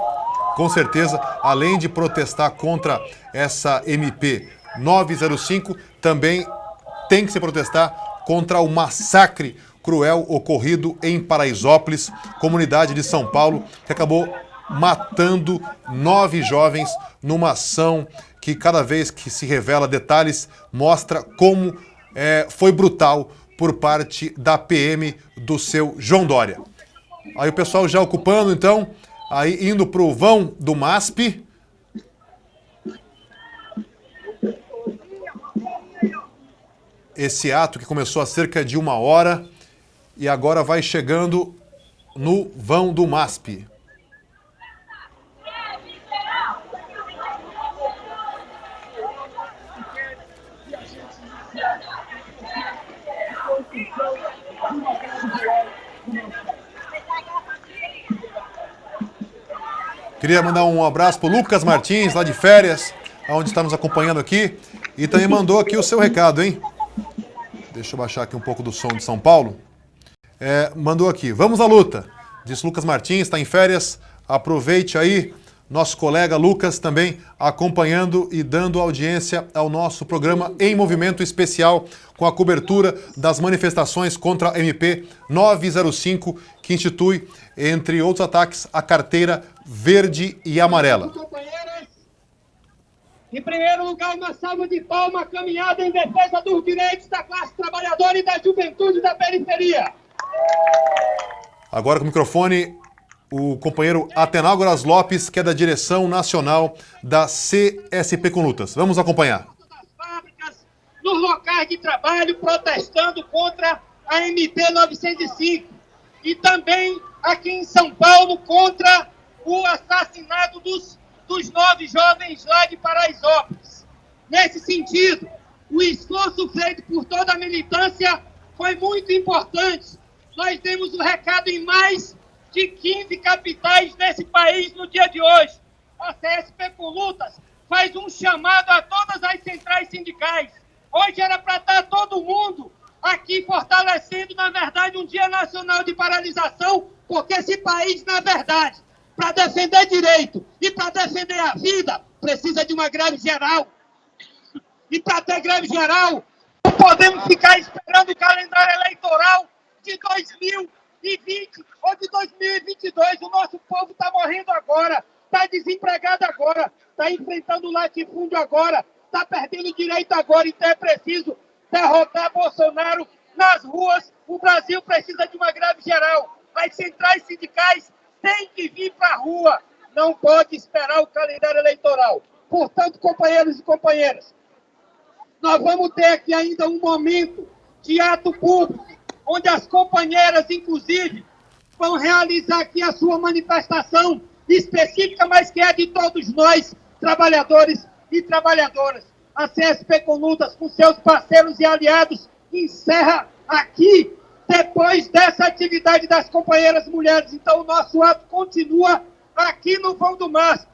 com certeza, além de protestar contra essa MP 905, também tem que se protestar contra o massacre cruel ocorrido em Paraisópolis, comunidade de São Paulo, que acabou matando 9 jovens numa ação que, cada vez que se revela detalhes, mostra como foi brutal por parte da PM do seu João Dória. Aí o pessoal já ocupando, então, aí indo para o vão do MASP. Esse ato que começou há cerca de 1 hora e agora vai chegando no vão do MASP. Queria mandar um abraço para o Lucas Martins, lá de férias, onde está nos acompanhando aqui. E também mandou aqui o seu recado, hein? Deixa eu baixar aqui um pouco do som de São Paulo. Mandou aqui, vamos à luta. Diz Lucas Martins, está em férias. Aproveite aí, nosso colega Lucas também acompanhando e dando audiência ao nosso programa Em Movimento Especial, com a cobertura das manifestações contra a MP 905, que institui, entre outros ataques, a carteira verde e amarela. Em primeiro lugar, uma salva de palmas, caminhada em defesa dos direitos da classe trabalhadora e da juventude da periferia. Agora com o microfone, o companheiro Atenágoras Lopes, que é da direção nacional da CSP com Lutas. Vamos acompanhar. Nos locais de trabalho, protestando contra a MP 905. E também aqui em São Paulo, contra o assassinato dos 9 jovens lá de Paraisópolis. Nesse sentido, o esforço feito por toda a militância foi muito importante. Nós demos o recado em mais de 15 capitais nesse país no dia de hoje. A CSP com Lutas faz um chamado a todas as centrais sindicais. Hoje era para estar todo mundo aqui fortalecendo, na verdade, um dia nacional de paralisação, porque esse país, na verdade, para defender direito e para defender a vida, precisa de uma greve geral. E para ter greve geral, não podemos ficar esperando o calendário eleitoral de 2020 ou de 2022. O nosso povo está morrendo agora, está desempregado agora, está enfrentando o latifúndio agora, está perdendo direito agora. Então é preciso derrotar Bolsonaro nas ruas. O Brasil precisa de uma greve geral. As centrais sindicais tem que vir para a rua, não pode esperar o calendário eleitoral. Portanto, companheiros e companheiras, nós vamos ter aqui ainda um momento de ato público, onde as companheiras, inclusive, vão realizar aqui a sua manifestação específica, mas que é de todos nós, trabalhadores e trabalhadoras. A CSP com Lutas, com seus parceiros e aliados, encerra aqui, depois dessa atividade das companheiras mulheres. Então, o nosso ato continua aqui no vão do MASP.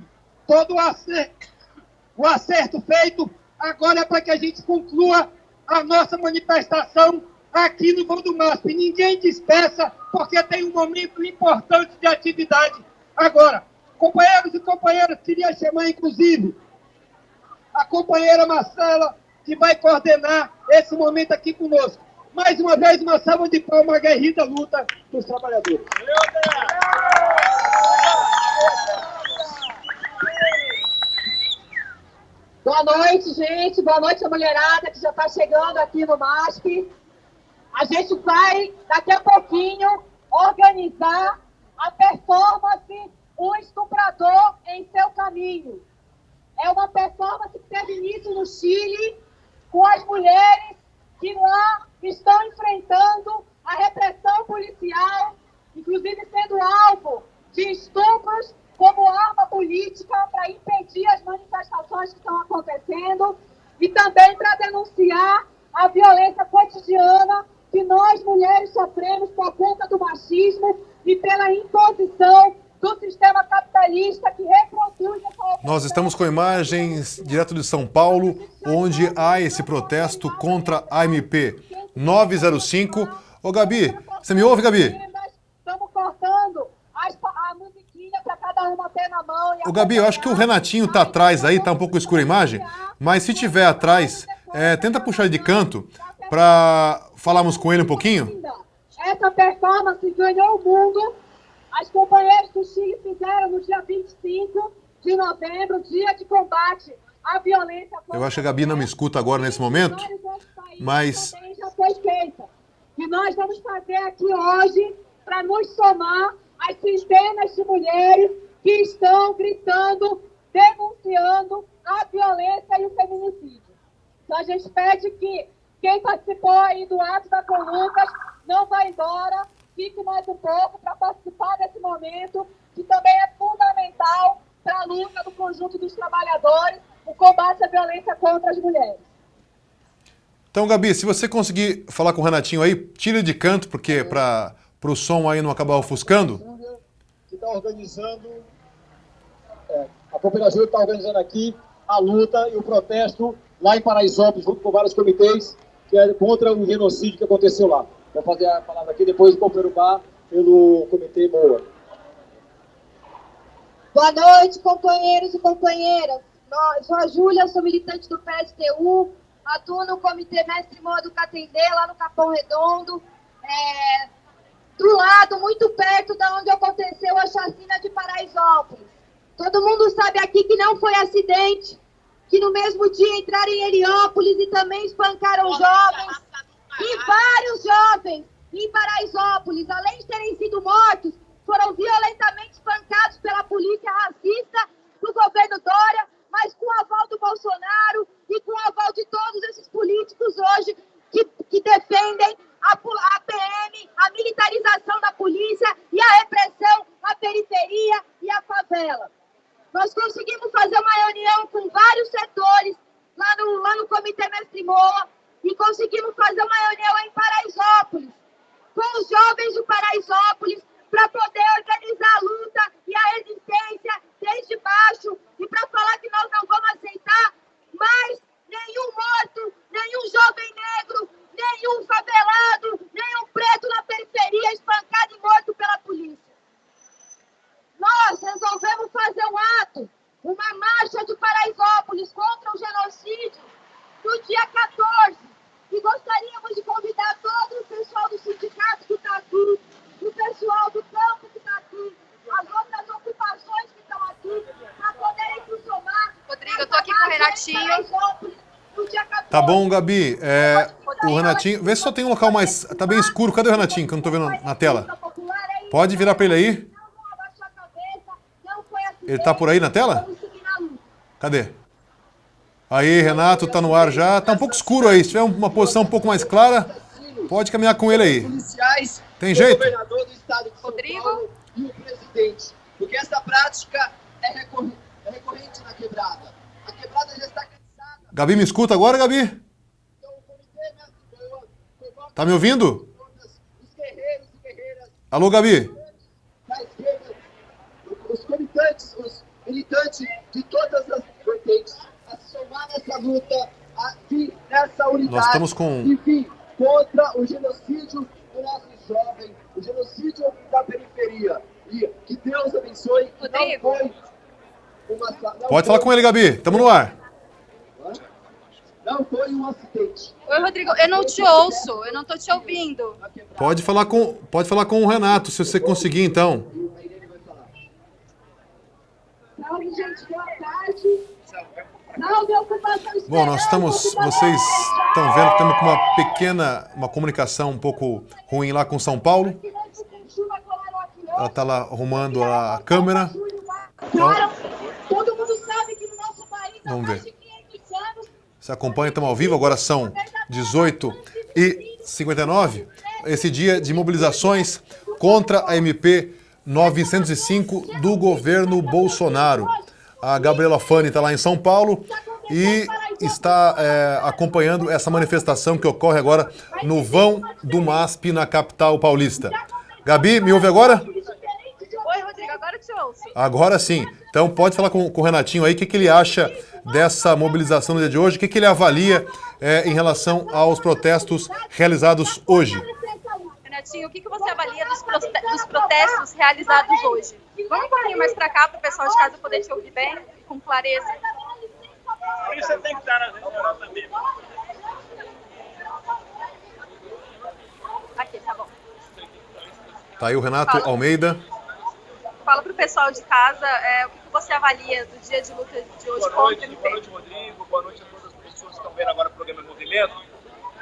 Todo o acerto feito, agora é para que a gente conclua a nossa manifestação aqui no vão do MASP. Ninguém despeça, porque tem um momento importante de atividade. Agora, companheiros e companheiras, queria chamar, inclusive, a companheira Marcela, que vai coordenar esse momento aqui conosco. Mais uma vez, uma salva de palmas, a guerrida luta dos trabalhadores. Boa noite, gente. Boa noite, a mulherada que já está chegando aqui no MASP. A gente vai, daqui a pouquinho, organizar a performance Um Estuprador em Seu Caminho. É uma performance que teve início no Chile, com as mulheres que lá estão enfrentando a repressão policial, inclusive sendo alvo de estupros como arma política para impedir as manifestações que estão acontecendo e também para denunciar a violência cotidiana que nós, mulheres, sofremos por conta do machismo e pela imposição do sistema capitalista que reproduz essa opressão. Nós estamos com imagens direto de São Paulo, onde há esse protesto contra a MP 905. Ô, Gabi, você me ouve, Gabi? Estamos cortando a musiquinha para cada uma ter na mão. Ô, Gabi, eu acho que o Renatinho tá atrás aí, tá um pouco escura a imagem, mas se tiver atrás, tenta puxar ele de canto para falarmos com ele um pouquinho. Essa performance ganhou o mundo. As companheiras do Chile fizeram no dia 25 de novembro, dia de combate à violência contra... Eu acho que a Gabi não me escuta agora nesse momento, mas... já foi feita. E nós vamos fazer aqui hoje para nos somar às centenas de mulheres que estão gritando, denunciando a violência e o feminicídio. Então a gente pede que quem participou aí do ato da Colucas não vá embora, fique mais um pouco para participar desse momento, que também é fundamental para a luta do conjunto dos trabalhadores, o combate à violência contra as mulheres. Então, Gabi, se você conseguir falar com o Renatinho aí, tira de canto, porque para o som aí não acabar ofuscando. Que está organizando, a Cooperativa está organizando aqui a luta e o protesto lá em Paraisópolis, junto com vários comitês, que é contra o genocídio que aconteceu lá. Vou fazer a palavra aqui, depois do companheiro Bar, pelo Comitê Boa. Boa noite, companheiros e companheiras. Sou a Júlia, sou militante do PSTU, atuo no Comitê Mestre Moa do Catendê, lá no Capão Redondo, do lado, muito perto de onde aconteceu a chacina de Paraisópolis. Todo mundo sabe aqui que não foi acidente, que no mesmo dia entraram em Heliópolis e também espancaram jovens. E vários jovens em Paraisópolis, além de terem sido mortos, foram violentamente espancados pela polícia racista do governo Dória, mas com o aval do Bolsonaro e com o aval de todos esses políticos hoje que defendem a PM, a militarização da polícia e a repressão à periferia e à favela. Nós conseguimos fazer uma reunião com vários setores lá no Comitê Mestre Moa, e conseguimos fazer uma reunião em Paraisópolis, com os jovens de Paraisópolis, para poder organizar a luta e a resistência desde baixo, e para falar que nós não vamos aceitar mais nenhum morto, nenhum jovem negro, nenhum favelado, nenhum preto na periferia espancado e morto pela polícia. Nós resolvemos fazer um ato, uma marcha de Paraisópolis contra o genocídio, no dia 14, e gostaríamos de convidar todo o pessoal do sindicato que está aqui, o pessoal do campo que está aqui, as outras ocupações que estão aqui, para poderem se somar. Rodrigo, eu estou aqui com o Renatinho. Tá bom, Gabi. O Renatinho... Vê se só tem um local mais... Tá bem escuro. Cadê o Renatinho, que eu não estou vendo na tela? Pode virar para ele aí? Ele tá por aí na tela? Cadê? Aí, Renato, tá no ar já. Tá um pouco escuro aí. Se tiver uma posição um pouco mais clara, pode caminhar com ele aí. Policiais, Tem jeito? O governador do estado de São Paulo e o presidente. Porque essa prática é recorrente na quebrada. A quebrada já está cansada. Gabi, me escuta agora, Gabi? Tá me ouvindo? Os guerreiros e guerreiras Alô, Gabi? da esquerda, os militantes, de todas as vertentes, a se somar nessa luta, a vir nessa unidade, Nós estamos com... enfim, contra o genocídio do nosso jovem, o genocídio da periferia. E que Deus abençoe. Não foi uma... Pode falar com ele, Gabi. Estamos no ar. Não foi um acidente. Oi, Rodrigo, eu não te ouço, eu não tô te ouvindo. Pode falar com o Renato, se você conseguir, então. Salve, gente, boa tarde. Salve, ocupação esperança. Bom, vocês estão vendo que estamos com uma comunicação um pouco ruim lá com São Paulo. Ela está lá arrumando a câmera. Então, todo mundo sabe que no nosso país há vamos mais ver. de 500 anos... Se acompanha, estamos ao vivo, agora são 18h59. Esse dia de mobilizações contra a MP 905 do governo Bolsonaro. A Gabriela Fani está lá em São Paulo e está acompanhando essa manifestação que ocorre agora no vão do MASP, na capital paulista. Gabi, me ouve agora? Oi, Rodrigo, agora eu te ouço. Agora sim. Então pode falar com o Renatinho aí, o que ele acha dessa mobilização no dia de hoje, o que ele avalia em relação aos protestos realizados hoje. Renatinho, o que você avalia dos protestos realizados hoje? Vamos um pouquinho mais para cá, para o pessoal de casa poder te ouvir bem, com clareza. Você tem que estar na geral também. Aqui, tá bom. Tá aí o Renato Almeida. Fala para o pessoal de casa o que você avalia do dia de luta de hoje contra o MP. Boa noite, Rodrigo. Boa noite a todas as pessoas que estão vendo agora o programa Movimento.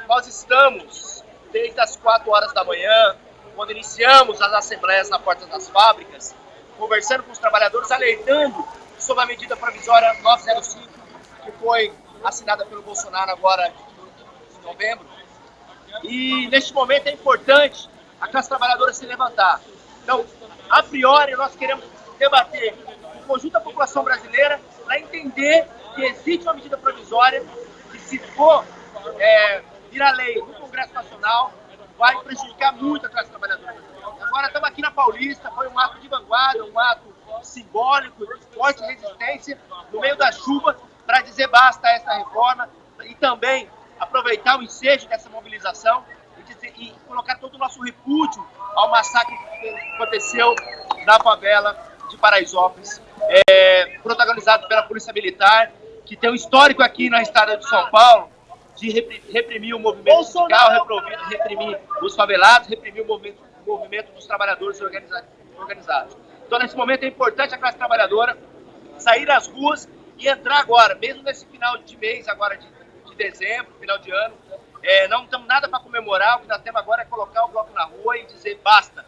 Nós estamos, desde as 4 horas da manhã, quando iniciamos as assembleias na porta das fábricas, conversando com os trabalhadores, alertando sobre a medida provisória 905, que foi assinada pelo Bolsonaro agora em novembro. E neste momento é importante a classe trabalhadora se levantar. Então, a priori, nós queremos debater com o conjunto da população brasileira para entender que existe uma medida provisória que, se for virar lei no Congresso Nacional, vai prejudicar muito a classe trabalhadora brasileira. Agora estamos aqui na Paulista, foi um ato de vanguarda, um ato simbólico, de forte resistência, no meio da chuva, para dizer basta a essa reforma e também aproveitar o ensejo dessa mobilização e colocar todo o nosso repúdio ao massacre que aconteceu na favela de Paraisópolis, protagonizado pela Polícia Militar, que tem um histórico aqui na estado de São Paulo de reprimir o movimento sindical, reprimir os favelados, reprimir o movimento dos trabalhadores organizados. Então, nesse momento, é importante a classe trabalhadora sair às ruas e entrar agora, mesmo nesse final de mês, agora de dezembro, final de ano. Não temos nada para comemorar, o que nós temos agora é colocar o bloco na rua e dizer basta,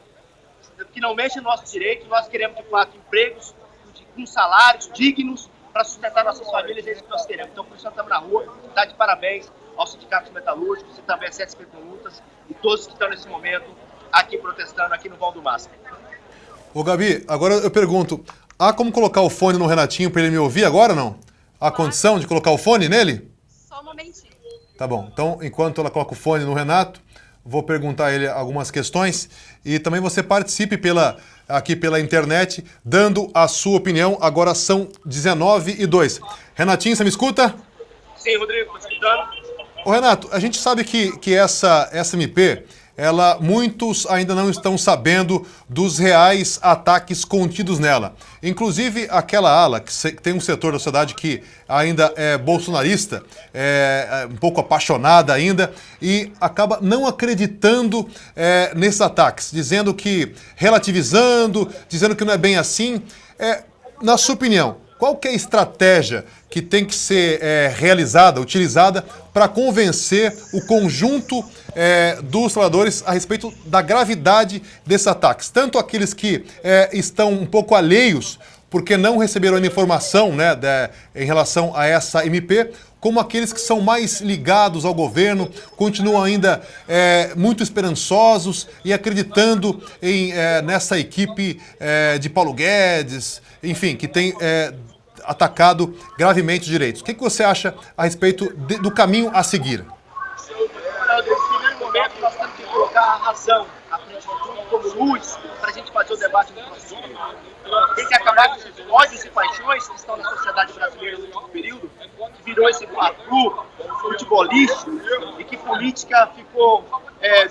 que não mexe no nosso direito, nós queremos de fato empregos com salários dignos para sustentar nossas famílias, é isso que nós queremos. Então por isso nós estamos na rua, está de parabéns aos sindicatos metalúrgicos e também a CSP com Lutas e todos que estão nesse momento aqui protestando aqui no Vão do MASP. Ô Gabi, agora eu pergunto, há como colocar o fone no Renatinho para ele me ouvir agora ou não? Há condição de colocar o fone nele? Só um momentinho. Tá bom, então enquanto ela coloca o fone no Renato, vou perguntar a ele algumas questões e também você participe aqui pela internet, dando a sua opinião. Agora são 19h02. Renatinho, você me escuta? Sim, Rodrigo, estou escutando. Ô Renato, a gente sabe que essa MP, muitos ainda não estão sabendo dos reais ataques contidos nela. Inclusive aquela ala, que tem um setor da sociedade que ainda é bolsonarista, um pouco apaixonada ainda, e acaba não acreditando nesses ataques, dizendo que, relativizando, dizendo que não é bem assim. Na sua opinião, qual que é a estratégia que tem que ser utilizada para convencer o conjunto dos trabalhadores a respeito da gravidade desses ataques? Tanto aqueles que estão um pouco alheios, porque não receberam ainda informação, né, em relação a essa MP, como aqueles que são mais ligados ao governo, continuam ainda muito esperançosos e acreditando nessa equipe de Paulo Guedes, enfim, que tem atacado gravemente os direitos. O que você acha a respeito do caminho a seguir? Nesse primeiro momento, nós temos que colocar a razão à frente de tudo como luz para a gente fazer o debate no próximo período. Tem que acabar com esses ódios e paixões que estão na sociedade brasileira no último período, que virou esse fla-flu futebolístico e que política ficou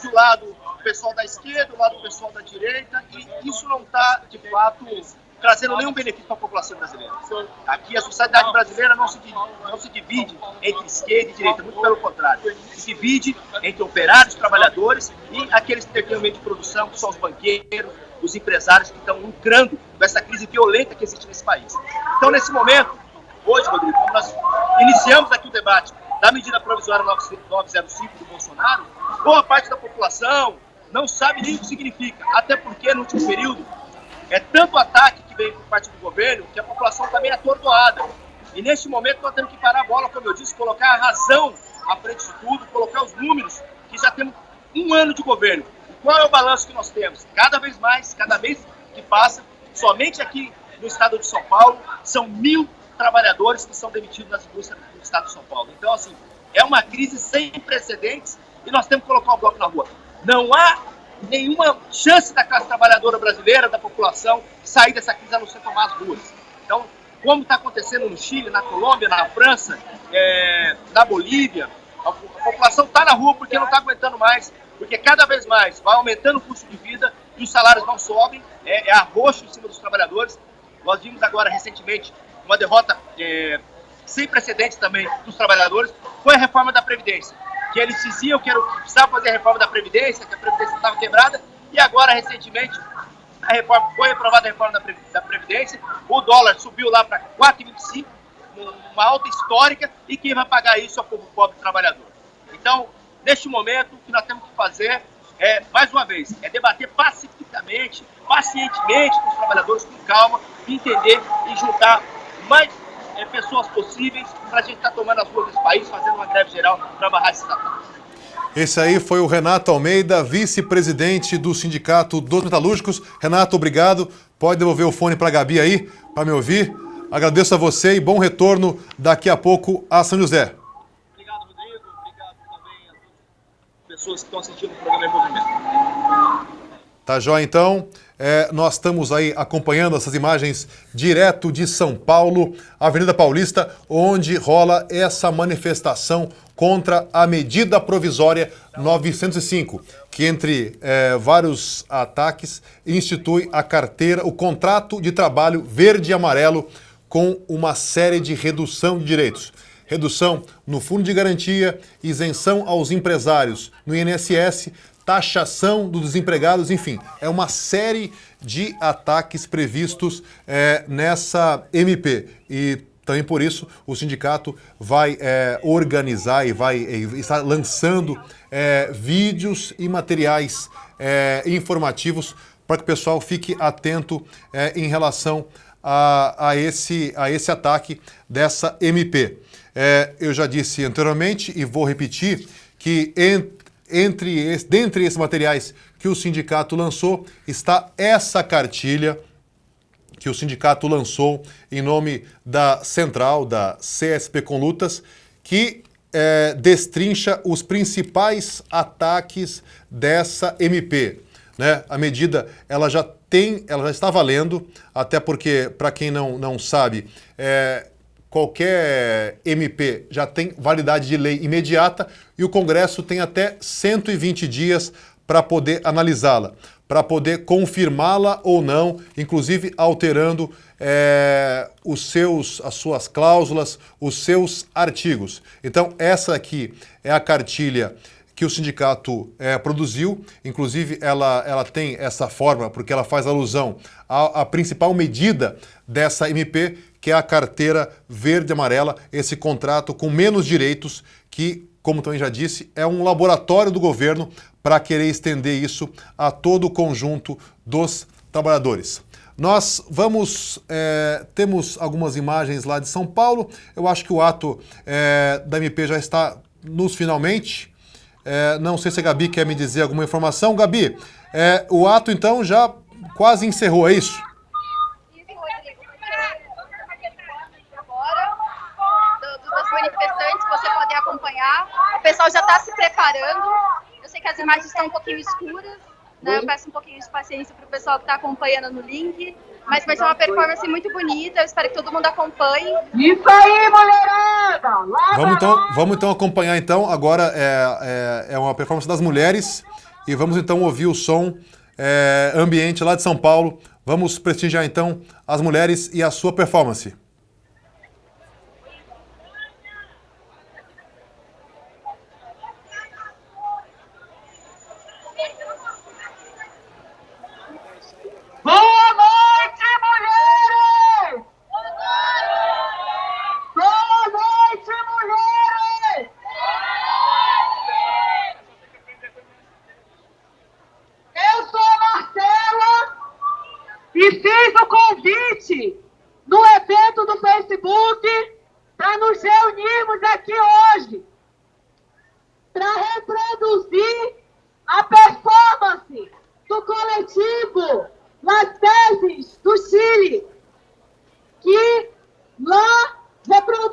do lado do pessoal da esquerda, do lado do pessoal da direita, e isso não está, de fato, trazendo nenhum benefício para a população brasileira. Aqui a sociedade brasileira não se divide entre esquerda e direita, muito pelo contrário. Se divide entre operários, trabalhadores e aqueles que têm o meio de produção, que são os banqueiros, os empresários que estão lucrando com essa crise violenta que existe nesse país. Então, nesse momento, hoje, Rodrigo, como nós iniciamos aqui o debate da medida provisória 905 do Bolsonaro, boa parte da população não sabe nem o que significa, até porque no último período é tanto ataque que vem por parte do governo que a população está meio atordoada. E neste momento nós temos que parar a bola, como eu disse, colocar a razão à frente de tudo, colocar os números, que já temos um ano de governo. E qual é o balanço que nós temos? Cada vez mais, cada vez que passa, somente aqui no estado de São Paulo, são 1.000 trabalhadores que são demitidos nas indústrias do estado de São Paulo. Então, assim, é uma crise sem precedentes e nós temos que colocar o bloco na rua. Não há nenhuma chance da classe trabalhadora brasileira, da população, sair dessa crise a não ser tomar as ruas. Então, como está acontecendo no Chile, na Colômbia, na França, na Bolívia, a população está na rua porque não está aguentando mais, porque cada vez mais vai aumentando o custo de vida e os salários não sobem, é arroxo em cima dos trabalhadores. Nós vimos agora recentemente uma derrota sem precedentes também dos trabalhadores, foi a reforma da Previdência, que eles diziam que precisava fazer a reforma da Previdência, que a Previdência estava quebrada, e agora, recentemente, foi aprovada a reforma da Previdência, o dólar subiu lá para 4,25, uma alta histórica, e quem vai pagar isso é o povo pobre trabalhador. Então, neste momento, o que nós temos que fazer mais uma vez, debater pacificamente, pacientemente com os trabalhadores, com calma, entender e juntar mais pessoas possíveis para a gente estar tomando as ruas desse país, fazendo uma greve geral para barrar esses ataques. Esse aí foi o Renato Almeida, vice-presidente do Sindicato dos Metalúrgicos. Renato, obrigado. Pode devolver o fone para a Gabi aí, para me ouvir. Agradeço a você e bom retorno daqui a pouco a São José. Obrigado, Rodrigo. Obrigado também a todas as pessoas que estão assistindo o programa em movimento. Tá jóia, então. Nós estamos aí acompanhando essas imagens direto de São Paulo, Avenida Paulista, onde rola essa manifestação contra a medida provisória 905, que entre vários ataques institui a carteira, o contrato de trabalho verde e amarelo com uma série de redução de direitos. Redução no fundo de garantia, isenção aos empresários no INSS, taxação dos desempregados, enfim, é uma série de ataques previstos nessa MP. E também por isso o sindicato vai organizar e vai estar lançando vídeos e materiais informativos para que o pessoal fique atento em relação a esse ataque dessa MP. Eu já disse anteriormente e vou repetir que dentre esses materiais que o sindicato lançou, está essa cartilha que o sindicato lançou em nome da central, da CSP com Lutas, que destrincha os principais ataques dessa MP. Né? A medida ela já está valendo, até porque, para quem não sabe, qualquer MP já tem validade de lei imediata e o Congresso tem até 120 dias para poder analisá-la, para poder confirmá-la ou não, inclusive alterando as suas cláusulas, os seus artigos. Então, essa aqui é a cartilha que o sindicato produziu, inclusive ela tem essa forma, porque ela faz alusão à principal medida dessa MP, que é a carteira verde e amarela, esse contrato com menos direitos, que, como também já disse, é um laboratório do governo para querer estender isso a todo o conjunto dos trabalhadores. Nós temos algumas imagens lá de São Paulo. Eu acho que o ato da MP já está nos finalmente. Não sei se a Gabi quer me dizer alguma informação. Gabi, o ato então já quase encerrou, é isso? Dos manifestantes, você pode acompanhar. O pessoal já está se preparando. Eu sei que as imagens estão um pouquinho escuras, né? Eu peço um pouquinho de paciência para o pessoal que está acompanhando no link. Mas vai ser uma performance muito bonita. Eu espero que todo mundo acompanhe. Isso aí, mulherada! Vamos então acompanhar então. Agora é uma performance das mulheres e vamos então ouvir o som ambiente lá de São Paulo. Vamos prestigiar então as mulheres e a sua performance. Boa noite, mulheres! Boa noite, mulheres! Eu sou a Marcela e fiz o convite no evento do Facebook para nos reunirmos aqui hoje para reproduzir a performance do coletivo Las Tesis do Chile, que lá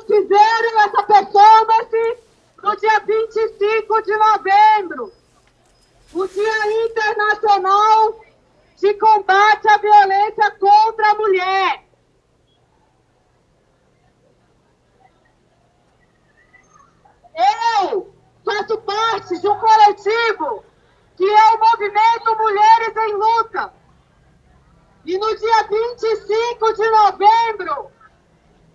fizeram essa performance no dia 25 de novembro, o Dia Internacional de Combate à Violência contra a Mulher. Eu faço parte de um coletivo que é o Movimento Mulheres em Luta. E no dia 25 de novembro,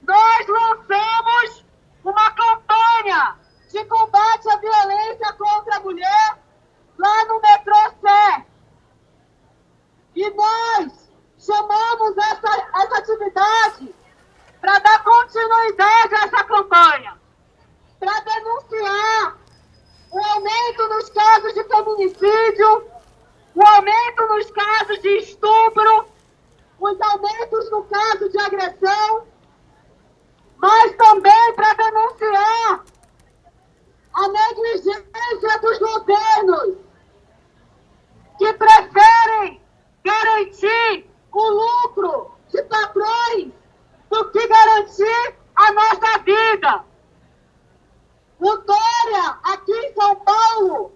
nós lançamos uma campanha de combate à violência contra a mulher lá no metrô Sé. E nós chamamos essa atividade para dar continuidade a essa campanha, para denunciar o aumento nos casos de feminicídio, o aumento nos casos de estupro, os aumentos no caso de agressão, mas também para denunciar a negligência dos governos que preferem garantir o lucro de patrões do que garantir a nossa vida. O Dória, aqui em São Paulo,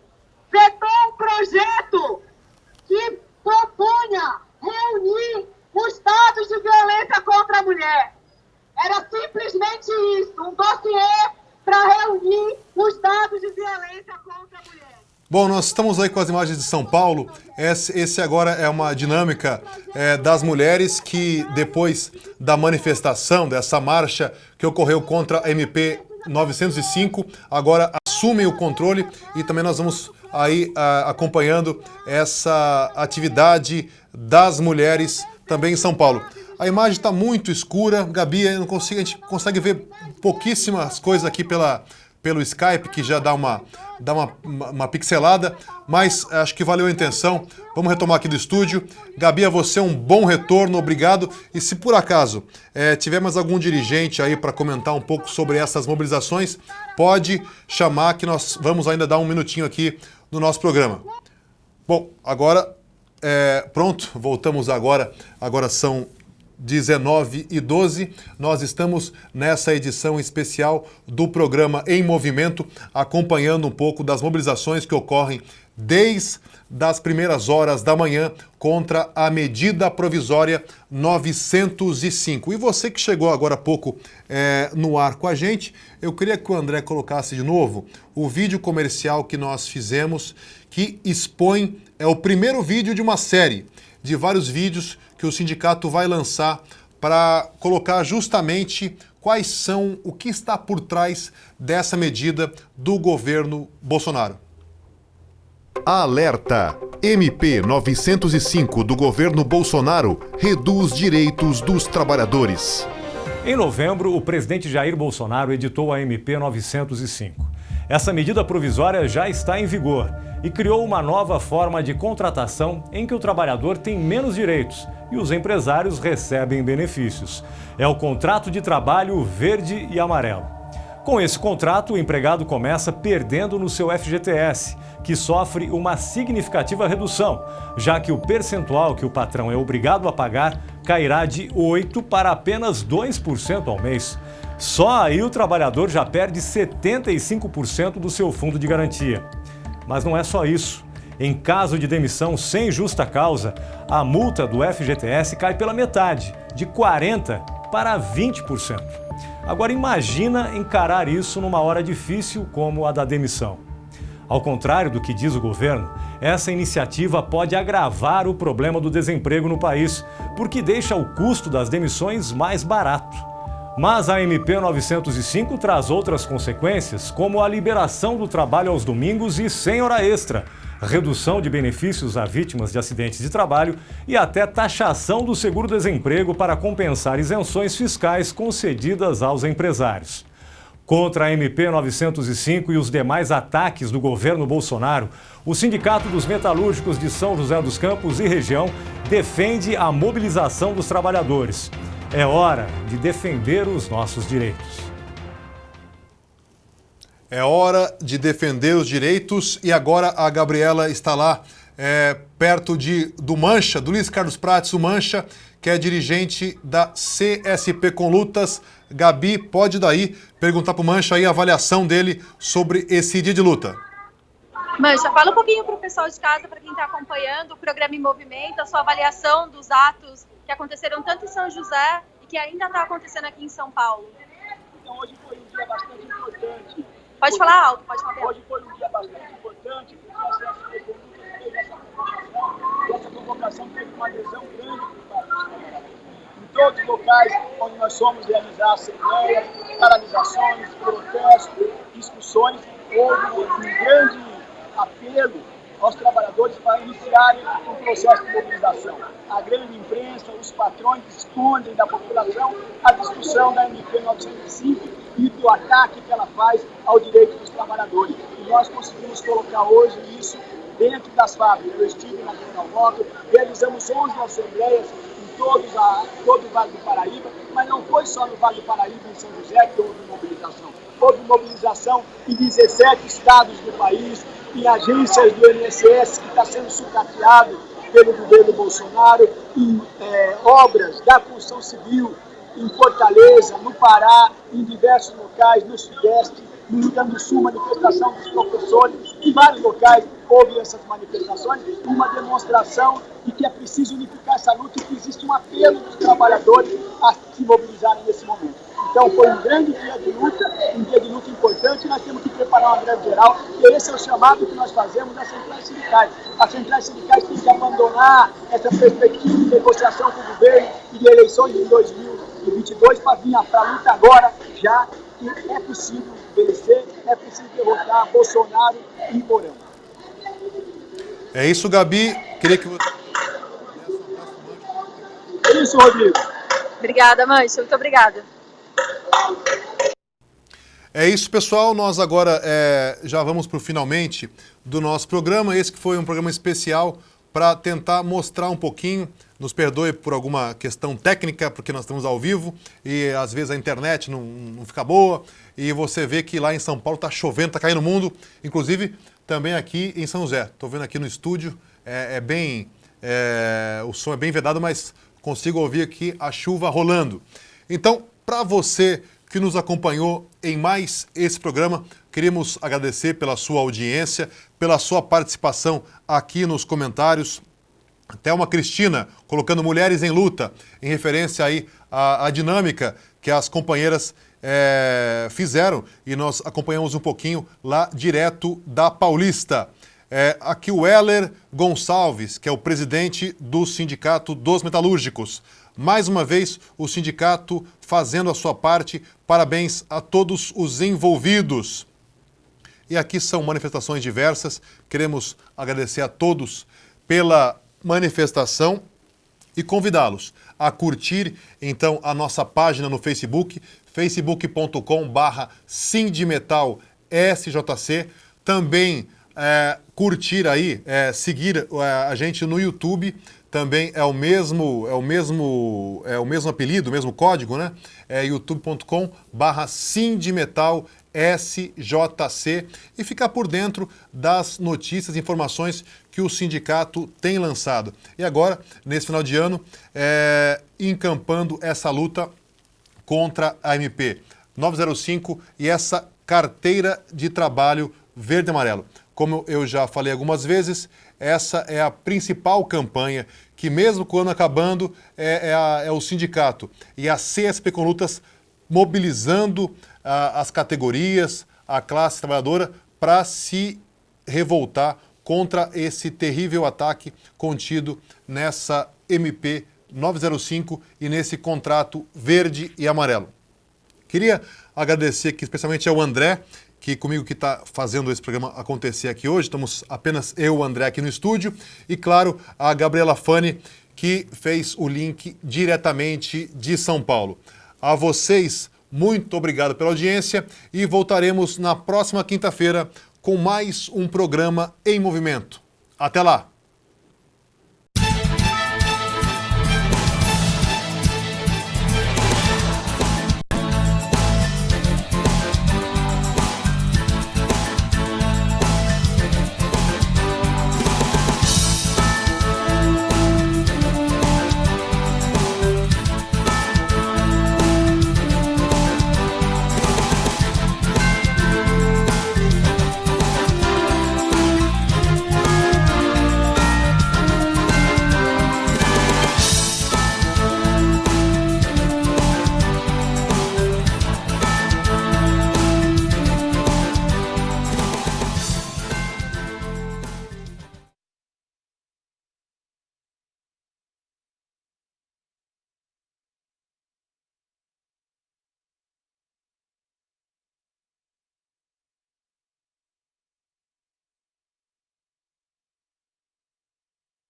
vetou um projeto que propunha reunir os dados de violência contra a mulher. Era simplesmente isso, um dossiê para reunir os dados de violência contra a mulher. Bom, nós estamos aí com as imagens de São Paulo. Esse agora é uma dinâmica das mulheres que, depois da manifestação, dessa marcha que ocorreu contra a MP 905, agora assumem o controle e também nós vamos aí acompanhando essa atividade das mulheres também em São Paulo. A imagem está muito escura, Gabi, a gente consegue ver pouquíssimas coisas aqui pelo Skype, que já dá uma pixelada, mas acho que valeu a intenção. Vamos retomar aqui do estúdio. Gabi, a você um bom retorno, obrigado. E se por acaso tivermos algum dirigente aí para comentar um pouco sobre essas mobilizações, pode chamar que nós vamos ainda dar um minutinho aqui no nosso programa. Bom, agora, pronto, voltamos agora. Agora são 19h12, nós estamos nessa edição especial do programa Em Movimento, acompanhando um pouco das mobilizações que ocorrem desde as primeiras horas da manhã contra a medida provisória 905. E você que chegou agora há pouco no ar com a gente, eu queria que o André colocasse de novo o vídeo comercial que nós fizemos, que expõe, é o primeiro vídeo de uma série de vários vídeos que o sindicato vai lançar para colocar justamente quais são, o que está por trás dessa medida do governo Bolsonaro. Alerta! MP 905 do governo Bolsonaro reduz direitos dos trabalhadores. Em novembro, o presidente Jair Bolsonaro editou a MP 905. Essa medida provisória já está em vigor e criou uma nova forma de contratação em que o trabalhador tem menos direitos e os empresários recebem benefícios. É o contrato de trabalho verde e amarelo. Com esse contrato, o empregado começa perdendo no seu FGTS, que sofre uma significativa redução, já que o percentual que o patrão é obrigado a pagar cairá de 8% para apenas 2% ao mês. Só aí o trabalhador já perde 75% do seu fundo de garantia. Mas não é só isso. Em caso de demissão sem justa causa, a multa do FGTS cai pela metade, de 40% para 20%. Agora imagina encarar isso numa hora difícil como a da demissão. Ao contrário do que diz o governo, essa iniciativa pode agravar o problema do desemprego no país, porque deixa o custo das demissões mais barato. Mas a MP 905 traz outras consequências, como a liberação do trabalho aos domingos e sem hora extra, redução de benefícios a vítimas de acidentes de trabalho e até taxação do seguro-desemprego para compensar isenções fiscais concedidas aos empresários. Contra a MP 905 e os demais ataques do governo Bolsonaro, o Sindicato dos Metalúrgicos de São José dos Campos e região defende a mobilização dos trabalhadores. É hora de defender os nossos direitos. É hora de defender os direitos e agora a Gabriela está lá perto do Mancha, do Luiz Carlos Prates, o Mancha, que é dirigente da CSP com Lutas. Gabi, pode daí perguntar para o Mancha aí a avaliação dele sobre esse dia de luta. Mancha, fala um pouquinho para o pessoal de casa, para quem está acompanhando o programa Em Movimento, a sua avaliação dos atos que aconteceram tanto em São José e que ainda está acontecendo aqui em São Paulo. Então, hoje foi um dia bastante importante. Pode falar alto, pode falar. Hoje foi um dia bastante importante, porque a CSP fez essa convocação, e essa convocação teve uma adesão grande por parte dos trabalhadores. Em todos os locais onde nós fomos realizar assembleias, paralisações, protestos, discussões, houve um grande apelo aos trabalhadores para iniciarem um processo de mobilização. A grande imprensa, os patrões escondem da população a discussão da MP 905 e do ataque que ela faz ao direito dos trabalhadores. E nós conseguimos colocar hoje isso dentro das fábricas. Eu estive na General Motors, realizamos 11 assembleias em todo o Vale do Paraíba, mas não foi só no Vale do Paraíba e em São José que houve mobilização. Houve mobilização em 17 estados do país, em agências do INSS que está sendo sucateado pelo governo Bolsonaro, em obras da construção civil, em Fortaleza, no Pará, em diversos locais, no Sudeste, no Rio Grande do Sul, manifestação dos professores, em vários locais houve essas manifestações, uma demonstração de que é preciso unificar essa luta e que existe um apelo dos trabalhadores a se mobilizarem nesse momento. Então foi um grande dia de luta importante, e nós temos que preparar uma greve geral, e esse é o chamado que nós fazemos às centrais sindicais. As centrais sindicais têm que abandonar essa perspectiva de negociação com o governo e de eleições de 2022 para vir para a luta agora, já que é possível vencer, é possível derrotar Bolsonaro e Mourão. É isso, Gabi. Queria que você... É isso, Rodrigo. Obrigada, Mancha. Muito obrigada. É isso, pessoal. Nós agora já vamos para o finalmente do nosso programa. Esse que foi um programa especial para tentar mostrar um pouquinho. Nos perdoe por alguma questão técnica, porque nós estamos ao vivo e às vezes a internet não fica boa. E você vê que lá em São Paulo está chovendo, está caindo o mundo. Inclusive também aqui em São José. Estou vendo aqui no estúdio, o som é bem vedado, mas consigo ouvir aqui a chuva rolando. Então, para você que nos acompanhou em mais esse programa, queríamos agradecer pela sua audiência, pela sua participação aqui nos comentários. Thelma Cristina, colocando Mulheres em Luta, em referência aí à dinâmica que as companheiras fizeram, e nós acompanhamos um pouquinho lá direto da Paulista. Aqui o Heller Gonçalves, que é o presidente do Sindicato dos Metalúrgicos. Mais uma vez, o sindicato fazendo a sua parte. Parabéns a todos os envolvidos. E aqui são manifestações diversas. Queremos agradecer a todos pela manifestação e convidá-los a curtir, então, a nossa página no Facebook, facebook.com/sindmetalsjc, também curtir aí, seguir a gente no YouTube. Também é o mesmo apelido, o mesmo código, né? É youtube.com/SindMetalSJC e ficar por dentro das notícias e informações que o sindicato tem lançado. E agora, nesse final de ano, encampando essa luta contra a MP 905 e essa carteira de trabalho verde e amarelo. Como eu já falei algumas vezes, essa é a principal campanha que, mesmo com o ano acabando, é o sindicato e a CSP com Lutas mobilizando as categorias, a classe trabalhadora, para se revoltar contra esse terrível ataque contido nessa MP 905 e nesse contrato verde e amarelo. Queria agradecer aqui especialmente ao André, que comigo que está fazendo esse programa acontecer aqui hoje. Estamos apenas eu e o André aqui no estúdio. E, claro, a Gabriela Fani, que fez o link diretamente de São Paulo. A vocês, muito obrigado pela audiência e voltaremos na próxima quinta-feira com mais um programa em movimento. Até lá!